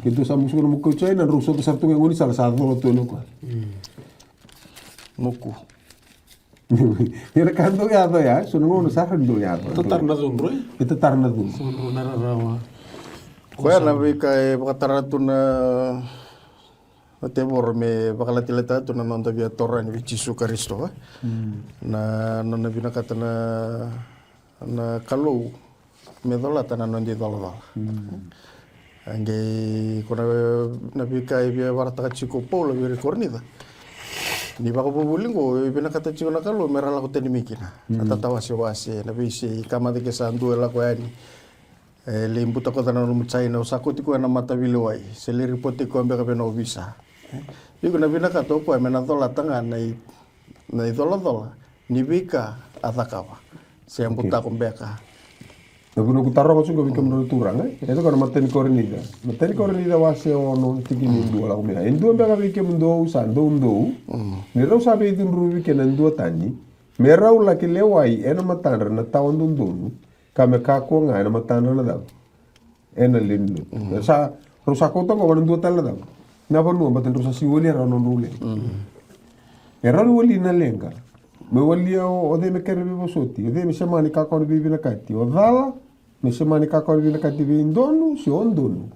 kita sama suka muka cair dan rusak besar tu yang ini salah satu tu nak. Muku. Ia kanto ya tu ya, sunung ono sahar dulu ya. Tetar na zunro Itu tarna dulu. Sunro na rawa. Kaya nabi kay pakatara tu na te bor me bakalatila tu na nonda via torra ni Jesu Kristo na nona bina kata na kalau me dola tana nondi dola ange kona na bika via warta chico Paulo via cornida ni baka bubulingo bina kata chico na kalau merala ko teni mikina atatawa wase na bisi kama de kesandu la ko ani le imbuta ko tana no mchaina usako tiko na matavile wai se le ripote ko ambeka bena visa yuko na bina kato ko mena dola tanga na dola ni bika atakawa se imbuta ko mbeka na buno kutaro ko sungo bika mno turanga eso ko na mateni cornida wase ono tiki ni ndo la kumina ndo mbeka bika mndo usa ndo ni ro sabe idun rubi ke na ndo tani me raula ke lewai ena matandra na tawandu ndo kame kako nga ena matandra na daw ena lindu sa rusa ko to ko ndo tala daw na panu baten rusa si woli ra non rule era woli na lenga me woli o de me kerbe bosoti de me semani kako ni bibi na kati o dala me semani kako ni bibi na kati bi ndonu si ondonu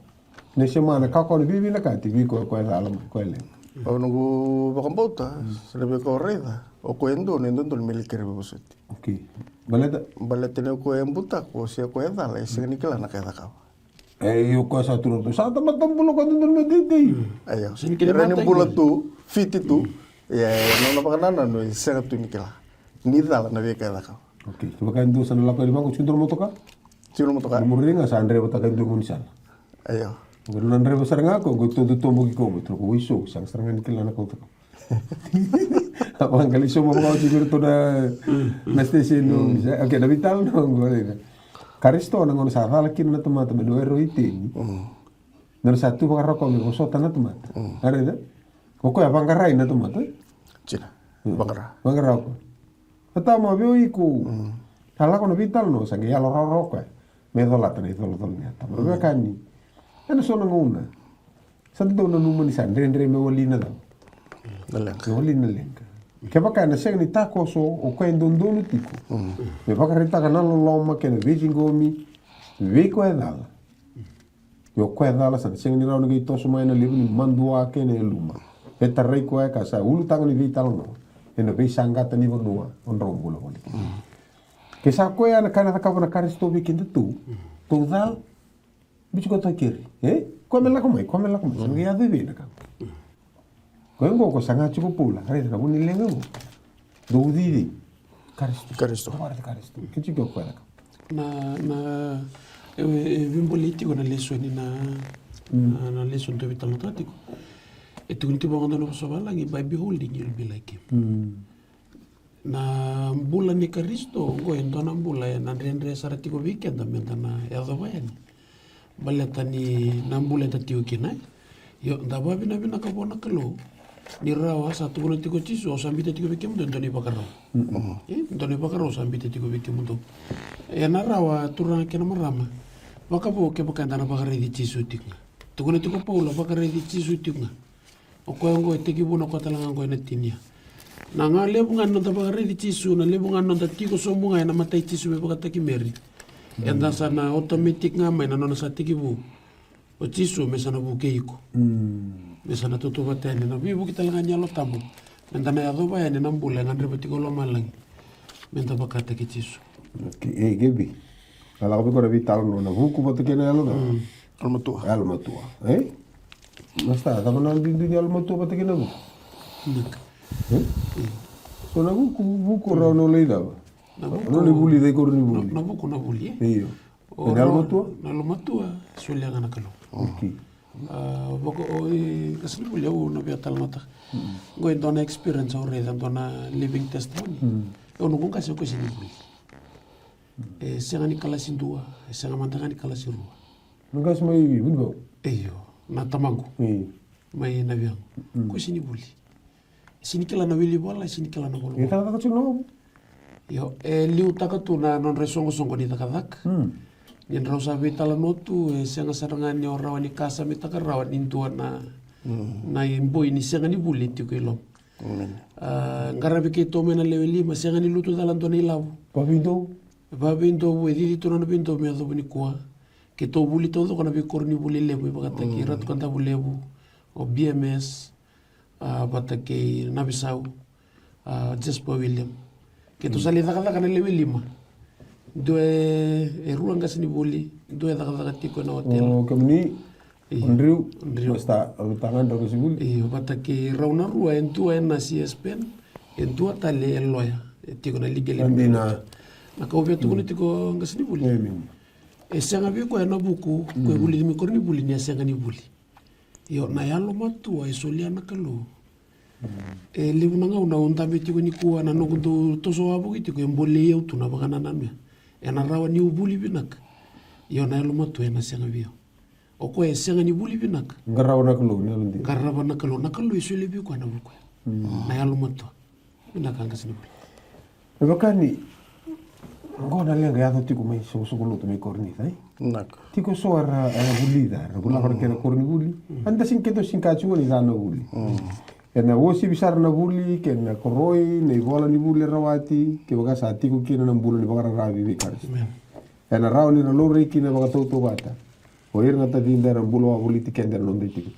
ne semana kako ni bibi na kati bi ko dala ko le o nungu bakambota sebe ko reda o ko endo ndo me kerbe bosoti okay baleta ne ko embuta ko se ko dala se ni kala na kada ka eu ko sa turu tu sa matambulo ko dun me didi ayo ni bulat tu fit itu ya no pakanana no se tu ni kala ni dala na be kada ka okay tu kan du san la ko di bangu cintur motoka muringa sa andre bota kan du munisal ayo guru andre besar ngako go tu tombo ki ko tu ko iso sang strangan ni kala na ko apa kali so mo ko siguro to na station no okay na vital no ngore Karisto na ngono sa hala kin na tomata me do ero itini na satu bakara ko me so tan na tomata are da ko ko abangarai na tomata cina bangara ko ata mo veo iku hala ko no vital no sange ya lo ro ko me do la tan do ni ata mo be kani ana so na ngona sa do no no ni san rendre me wolina da wolina lenga ke baka na seng ni tako so o ko endondonu tiko me baka rita kana lo loma ke ne vigingomi vi ko edala yo ko edala sa seng ni rawo ngi to so mai na libu ni mandua ke ne luma peta rei ko ka sa ulu tang ni vital no ena be sangata ni bodua on rombulo boli ke sa ko ya na kana ka na Karisto bi kindu tu to dal bicho ko to kiri ko me la ko mai ngi ya de na ka Kau ko sanga cukup pula, hari itu kamu nilai kamu, dua diri, Karisto, kecil kau kuat. Na vim politiko na leso ni na leso to vital notatiko. Itu kunti bangun dalam soal lagi by beholding you'll be like him. Na bulan ni Karisto, go entona bulan na rendre saratiko weekend mentana ya dobayan. Baletani na bulan tatio kinai. Yo ndaba bina kabona kalo. Ni rawa satu bulan tiga cisu, sambil tiga bikin mundo Antoni Pakarau. Antoni Pakarau sambil tiga bikin mundo. Na rawa turun kena merama. Maka po ke pakai tanah Pakarai di cisu tikna. Tukuna tiga Paula Pakarai di cisu tikna. Aku yang gue tegi buno kata langang gue netinya. Nanga lebungan nonton Pakarai di cisu, na lebungan nonton tiga somunga na matai cisu be pakata kimeri. Yang sana otomatik ngamai na nona satiki bu. O cisu mesana bu keiko. Mesana tutu batene na bibu kita langan nyalo tamu. Mentana ya doba ya ni nambula ngan repeti ko lo malang. Menta bakata ke cisu. Gebi. Kalau aku kau vital no na buku batu kena alo na. Almatua. Nasta, tapi na di dunia almatua batu kena bu. So na buku rau no leida ba. No ni buli de kor ni buli. Na buli. Iyo. Na almatua? Na almatua sulia ngana kalo. Okay. Boko kasi buli au na biatal mata. Go dona experience au reda dona living testimony. Eu não kasi ko sini buli. Senga ni kalasin dua, senga mantanga ni kalasin rua. Nungas mai bunbo. Iyo, na tamago. Mai na biang. Ko sini buli. Sini kala na wili bola, sini kala na bola. Ita ka chuno. Yo, liu takatu na non resongo ni takadak. Yan raw sabi tala notu, senga sarangan ni orawan ni kasa mi takarawan intuan na imboy ni senga ni buli ti ko ilom. Ngarabi kay to mena leweli, senga ni luto dalan to na ilaw. Pabindo wedi dito na pinto mi ado ni kuha. Kito buli todo kana bi korni buli lebu ipakata kirat kanta bulebu. o BMS bata ke Navisau Jasper William ke tu sali daka na lewe 5 due ruang kasi ni buli due daka tiko na hotel Oh, kemuni Andrew basta tangan dari sibul. bata ke rauna rua entua na CSPN entua tale loya tiko na legal Andina na kau tu ni tiko kasi ni buli Amen. sanga bi ko na buku ko buli mi korni buli ni sanga ni buli yo na yalo matua solia na kalo le unanga una unta beti ko ni kuwa na no to so abu ki ko embole yo tu na bagana na me ena rawa ni ubuli binak yo na yalo matua na sanga bi o ko sanga ni buli binak Ngaraw na kulo ni alandi. garaba na kalo isole bi ko na buku na yalo matua binak ang kasi ni buli Bakani ngona lenga ya tiko mai so kulo to mai korni sai. Nako. Tiko soara bulida, bula kor kena korni buli. Anda sinketo sinkachu ni dano buli. Kena wosi bisar na buli, kena koroi, nei bola ni buli rawati, ke baga sa tiko kina na buli ni baga ravi bi karis. Kena raw ni lo re kina baga to bata. O ir ngata dinda na bulu wa buli tikenda na londe tiko.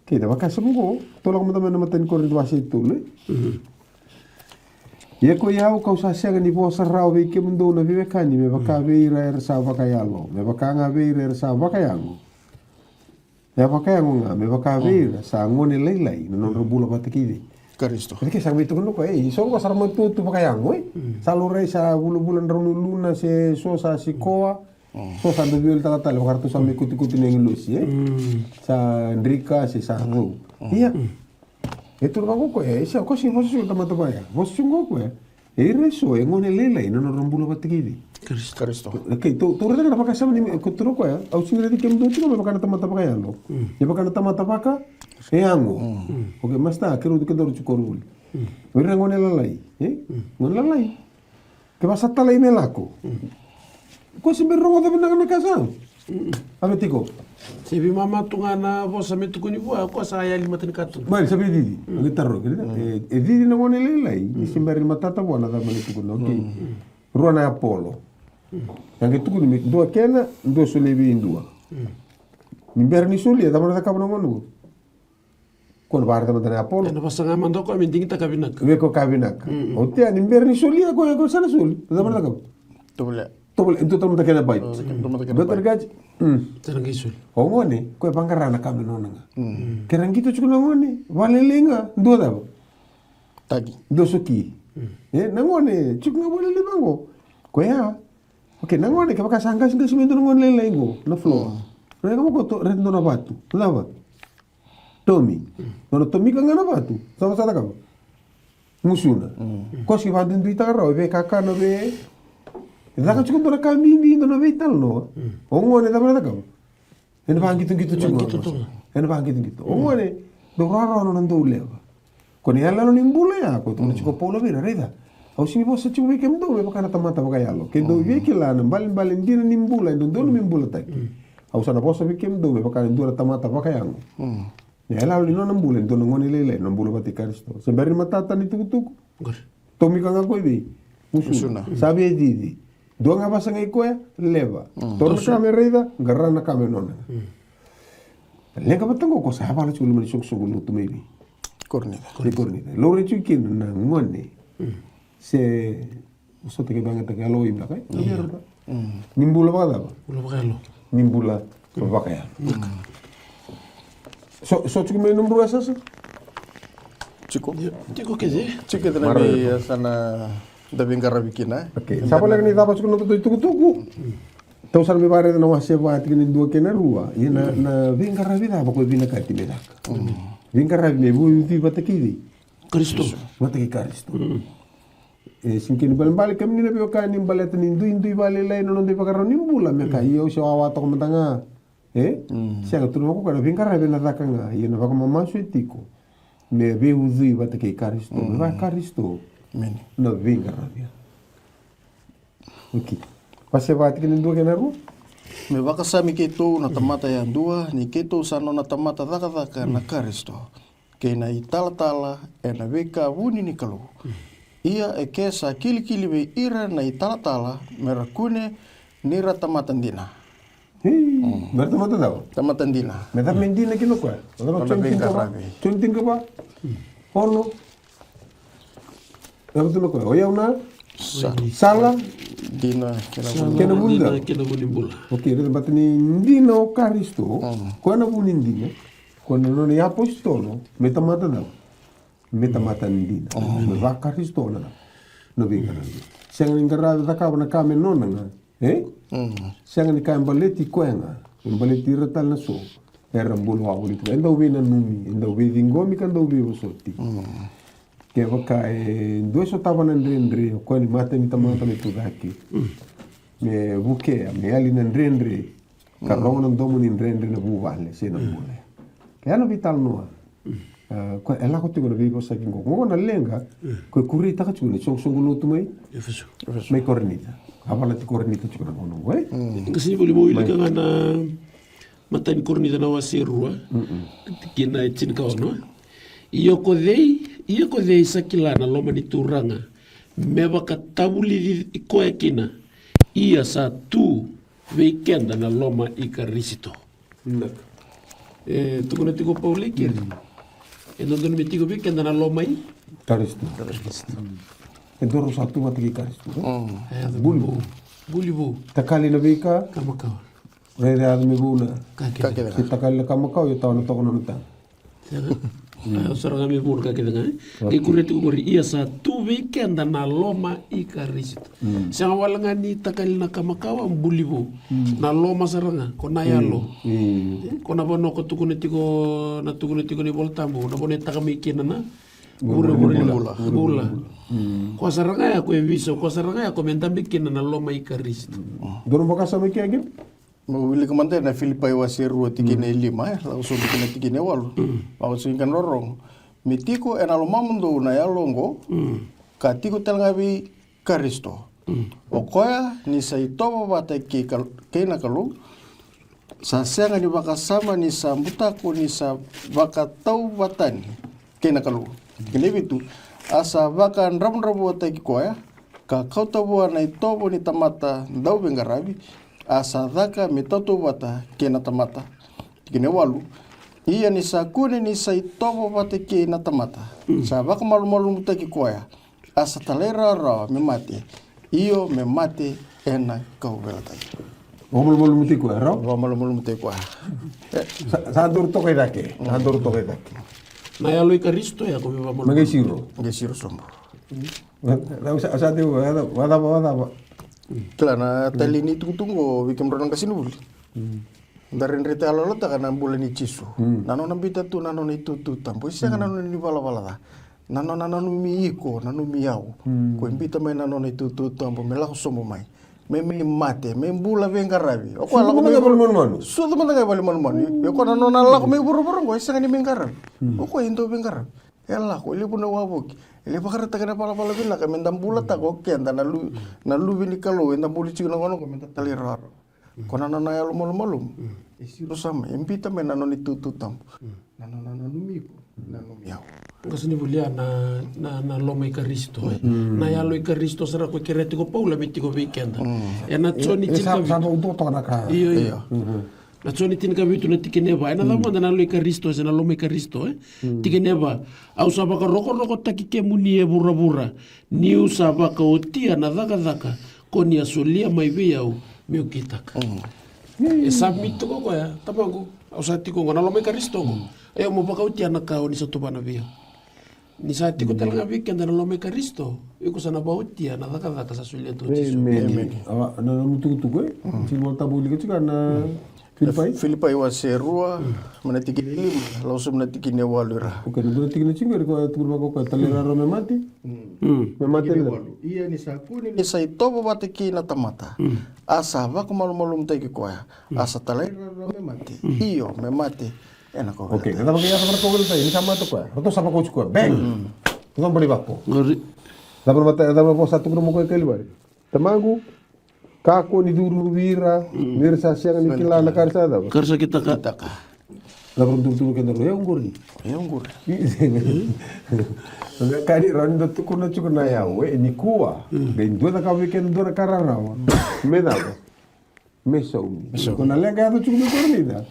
Kita baga semugo, tolong mata mata korni wasi tule. Ia ko iau kau sa siaga ni bosa rau ve ke mundo na vive kani me baka veira era sa baka yalo me baka nga veira era sa baka yango ya baka yango nga me baka veira sa ngone leilai no non bula batakide Karisto. Porque sa mito no ko so ko sar mo tu baka yango sa lore sa bulan ronu luna se so sa sikoa so sa de viol tala tala baka tu sa me kuti neng lusi sa Enrica se sa ro ia Itu bago ko siya ko si bosu tamata baya. Bosu ngo ko reso ngone lele no rombulo batigidi. Karisto. Okay, tu reda na baka sama ni ko turo ko au singa di kem do tino baka na tamata baka yalo. Ya baka na tamata baka ango. Okay, masta kero di kedor chukorul. Wira ngone lalai, ngone lalai. Ke basa talai melako. Ko si berro da na kasang. Ame tiko. Sebi mama tunga na vosa metu kuni bua ko sa ya 5 tin katu. Bali sabi didi, ngi tarro kida. Didi na ngone lelai, simbari matata buana da mali tukuno. Okay. Ruana Apollo. Yang itu kuni dua kena, dua sulebi indua. Mimber ni suli da mana ka ngonu. Kon bar da mana Apollo. Na pasanga mando ko minting ta kabinak. Ve ko kabinak. Otia nimber ni suli ko sana suli. Da mana ka. Tobole. Tobol itu tamu ta kena bait. Betul gaj. Tarang isul. O ngone ko pangarana kami nona nga. Kerang gitu cukup ngone. Walelenga dua da. Tagi. Dosuki. Nangone cukup ngole bango. Ko ya. Oke, nangone ka baka sangka singa simento ngone lelengo na floor. Rega mo ko to rendo na batu. Lava. Tomi. No Tomi ka na batu. Sama sada ka. Musuna. Ko si va dentro itaro ve kaka no ve. Daka cukup dora kami no ve tal no. O ngone da mana ka. En bang gitu cukup. En bang gitu. O ngone do raro no nando leva. Ko ni ala no nimbule ya ko to cukup polo vera reda. Au sini bosa cukup kem do ve baka na tamata baka yalo. Ke do ve kila na balin dina nimbula do nimbula taki. Au sana bosa ve kem do ve baka na tamata baka yango. Ya ala no nambule do ngone lele nambula bati Karisto. Sembari matata ni tuku. Tomi kanga ko be. Musuna. Sabe didi. Dua nga basa ngai koe leva. Torna kame reida garana kame nona. Lenga batango ko sa habala chulo mali sok sok lutu maybe. Kornida. Lore chukin na ngone. Se so te ke banga te alo ibla kai. Nimbula ba. Ulo bagalo. Nimbula ba kaya. So chukin me numero asas. Chico. Tiko ke je. Chico tena be sana Dabing karabikina. Okay. Siapa lagi ni dapat suku tuku. Tahu sana mibare na wase ba tingin dua kena rua. Ia na bing karabida ba ko bina kati medak. Bing karabi me bu ti batakidi. Kristo. Bataki Karisto. Singkin balik kami ni lebih kan nim balet ni indu bale lain non di pakaro nimbula me kai yo so awa to matanga. Siang tu aku kan bing karabi na takanga. Ia na ba ko mama suitiko. Me be uzi bataki Karisto. Me ba Karisto. Meni. No vinga rabia. Okay. Pasal batik ni dua kena ru? Me baka sami keto na tamata yang dua ni keto sano na tamata daka na Karisto. Ke na itala na veka wuni ni kalu. Ia kesa kili be ira na itala merakune nira tamata dina. Berta mata daw. Tamatan dina. Meta mendina kino kwa. Meta chunting ka ba? Ono. Berta lo kwa. Oya una. Sala. Dina. Kena bunda. Kena bunda. Oke, itu berarti ndina o Karisto. Kona buni ndina. Kona noni apostolo. Meta mata daw. Meta mata ndina. Va Karisto na. No vinga na. Siang ingara da ka na kame nona nga. Siang ni ka baleti kwenga. Baleti retal na so. Era bulu wa bulu. Enda ubi na numi. Enda ubi dingomi kanda ubi usoti. Ke waka due so tava na ndre ko ni mata ni tamata me tudaki. Me buke me ali na ndre. Ka rongo na domo ni ndre na bu vale se na bule. Ke ano vital noa. Ko ela ko tigo na vivo sa kingo. Ko na lenga ko kurita ka tune so ngulu tu mai. Efeso. Me cornita. Avala ti cornita tu na no we. Kasi boli mo ili ka na mata ni cornita na wasirua. Kina itin ka no. Iyo ko dei sakilana loma ni turanga. Me waka tabuli ko ekina. Ia sa tu weekenda na loma I Karisito. Tuko na tiko Pauli kiri. Non me tiko weekenda na loma I Karisto. Doro satu mata ki Karisto. Bulbo. Takali na vika. Kamakau. Rere admi buna. Kakeda. Si takali na kamakau yo tawa na toko na nata. Sarang kami pun kakek dengan, ikurit ikuri ia satu weekend na loma I Karisito. Siang walangan ni takal na kamakawa bulibo na loma saranga kona yalo. Kona bono ko tukunetiko ni voltambo na bono takami kinana. Bula. Ko saranga ya ko viso ko saranga ya ko mentambi kinana loma I Karisito. Dorong bakasa me kiagim? Mawili ka man tayo na Filipai wasiru at tigina 5 langsung bikin na tigina 8 langsung ikan lorong mitiko en alomamundo na yalongo katiko talngabi Karisto okoya ni sa itoba bata kina kalu sa senga ni baka sama ni sa mutako ni sa baka tau batani kina kalu kini bitu asa baka nrabu bata koya ka kau tabu na itobo ni tamata dau bengarabi asa dhaka mitoto bata kena tamata kene walu iya ni sa kune ni sa itobo bata kena tamata sa baka malu muta ki koya asa talera ra me mate iyo me mate ena kau belata Omul muti ko ra? malu muta koya Sadur to kay dake. Na yalo I Karisto ya ko ba mo. Magay siro. gesiro sombo Sa te wada. kala na tali ni tungtungo wikem ronang kasinul darin rete alolota kana bulan ni cisu nano nambita tu nano ni tutu tampo sia kana nano ni bala nano miiko nano miau ko imbita mai nano ni tutu tampo mela somo mai me mate me bula vengarabi o ko ala ko me manu. sudah mana kay bali manu yo ko nano na ala ko me buru ko sia ni vengarabi o ko indo vengarabi ela ko ile puna wabuk ile bakar takana pala bila ka mendam bula ta ko kenda na lu bini kalo enda buli ci ngono ko menta talirar ko na ya malum isiro sama empita me nano ni tututam nano mi nano miau Kasi ni bulia na loma I Karisto. Na yalo I Karisto sara ko kireti ko Paula mitiko weekend. Na tsoni tinka Sa uto to na ka. Iyo. Na tsoni tinka vitu na tikineva. Na lama na lo I Karisto na loma I Karisto. Tikineva. Au sabaka roko takike muni bura. Ni usabaka otia na dhaka. Ko ni asolia mai viau meu kitaka. Submit ko ya. Tapango. Au sa tiko na loma I Karisto ko. Ayo mo baka otia na ka ni sa tubana viau. Ni sa tiko talaga weekend na loma I Karisto. Iko sana bautia na dhaka sa sulia to Jisu. Awa na mutu ko. Si mo tabuli ka tsika na Filipai wasirua menatiki 5 langsung menatiki 8 ira Oke, dulu tinggal cinggur ko turba ko talera ro memati. Memati le. iya ni sa kuni ni sa itobo batiki na tamata asa ba ko malum tay koya asa talera ro memati iyo memati enak ko Oke, kita pakai yang ko gel tay ni sama to ko. Roto sama ko ko. Bang. Ngom bali bako. Ngari. Dapat mata dapat po satu grupo ko kali bari. Tamagu kako ni duru vira, mirsa siang ni kila na karsa da. Karsa kita ka. Dapat dulu kan dulu ya ungguri. Kadi rando tu kuna chukuna ya we ni kuwa. Ben dua na ka weekend dua na karara. Meda. mesaumi kona lenga ato chukume kornida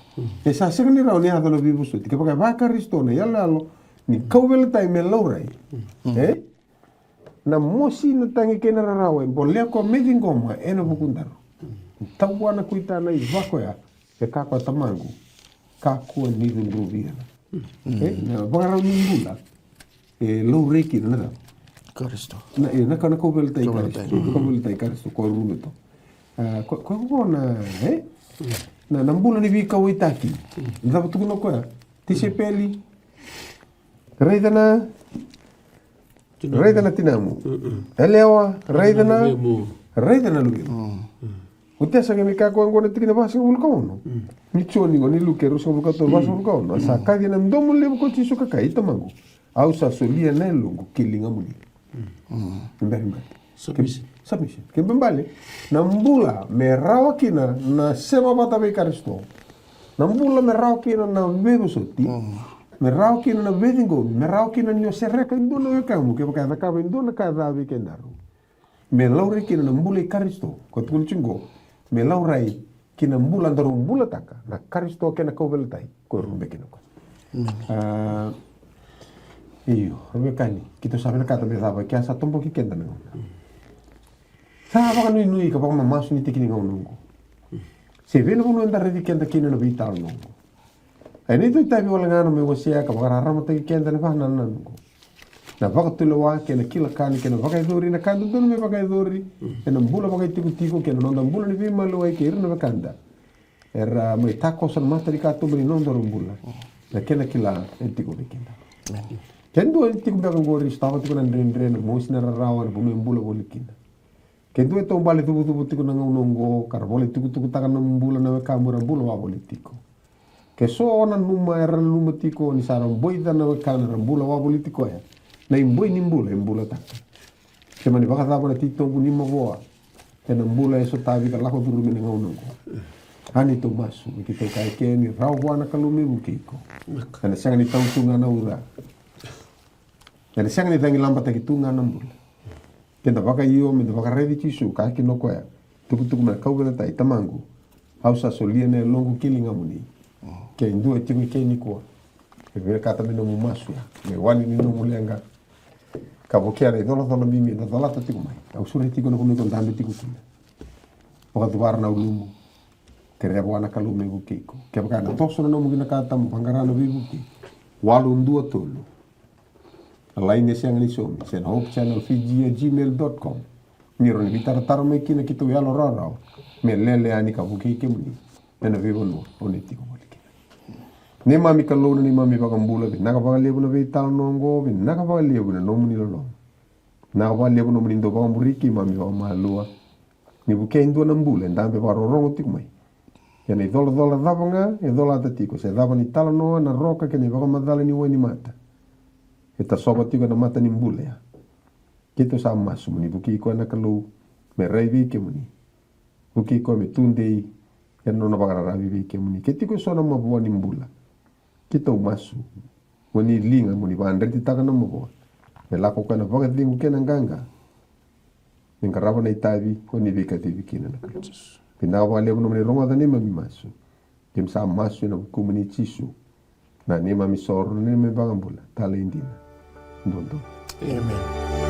e sa sekani rau ni ato na vivo so tika pakai va karistona yala alo ni kauvele tai me laurai na mosi na tangi kena rarawe bolea ko medingoma ena bukundaro tawana kuita na ivako ya e kako tamangu kako ni vindruvia na bangarau ni mbula e laurai ki na Karisto. na kana kauvele tai karisto ko rumeto ko na na nambula ni vika uitaki ndava tukuna ko tisepeli raidana tinamu elewa raidana lugi utesa ke mika ko ngone tikina basa vulkono ni choni ngoni lukeru so vulkato basa vulkono sa kadi na ndomu lebu ko tiso ka ita mangu au sa solia na lungu kilinga muli mbembe submission ke bembale na mbula merawa kina na sema bata be karisto na mbula merawa kina na bebo soti merawa kina na vedingo merawa kina ni sereka indona we kamu ke baka ka indona ka da we kendaru me laure kina na mbula karisto ko tukul chingo me laurai kina mbula ndaru mbula taka na karisto kena ko veltai ko rumbe kina ko iyo rumbe kani kita sabena kata me dava kia sa tombo ki kenda no sa baka nui ka baka mamasu ni tikini ngongo se velo no anda redi kenda kina no vital nongo ai ni tu tabi wala ngana me wasia ka baka rama tiki kenda ne fahna nongo na baka tulowa kena kila kani kena baka dori na kandu dono me baka dori kena mbula baka tiku kena nonda mbula ni vima lo ai kirna bakanda era me tako san mata di kato bri nonda mbula na kena kila etiku kenda kendo etiku baka ngori stawa tiku na ndre mo sina rawa na bume mbula bolikina kendo e tau bale tuku tiku na ngongo karbole tuku taka na mbula na kamura mbula wa politiko ke so na numa era numa tiko ni sara boida na kana mbula wa politiko ya na imboi ni mbula taka ke mani baka tapa na tito ni maboa ke na mbula eso tavi ka lako turu mene ngongo ani to masu ki to kai ke ni rau wana kalume bukiko kana sanga ni tau tunga na ura kana sanga ni tangi lamba taki tunga na mbula kenda baka iyo me baka ready chisu ka ki no ko ya tuku me kaugana tai tamangu hausa solia ne longo kilinga muni ke ndu e tingi ke ni ko e vera kata me no masu me wani ni no mulenga ka bokia re dono dono mimi na dola ta tiku mai au sure tiku no ko ko ndambe tiku kuna baka duar na ulumu ke re wana kalume bukiko ke baka na toso no mugina kata mo pangarana bibuki walu ndu tolu lainnya siang ni somi sen hope channel fiji@gmail.com miro ni bitara tarame kina kitu yalo rarao me lele ani ka buki kemuni ena vivo no oneti ko boliki ne mami kalona ni mami baka mbula bi naga baka lebu na vital nongo bi naga baka lebu na nomuni lo naga baka lebu no mnindo baka mburiki mami wa malua ni buke ndo na mbula ndambe baka rorongo tikumai yana dola davanga e dola tatiko se davani talano na roka ke ne baka madala ni weni mata eta soba tiga na mata ni mbula ya kito sa masu muni buki ko na kalau me revi ke muni buki ko me tundei ya no na bagara ravi ke muni kiti ko so na mabua ni mbula kito masu muni linga muni bandre ti taka na mabua me la ko na baga lingu ke na nganga ningaraba na itavi ko ni bika ti bikina na kalau pina wa le no muni ronga da ni mami masu kim sa masu na ko muni chisu na ni mami sor ni me bagambula talendina Dodo. Amen.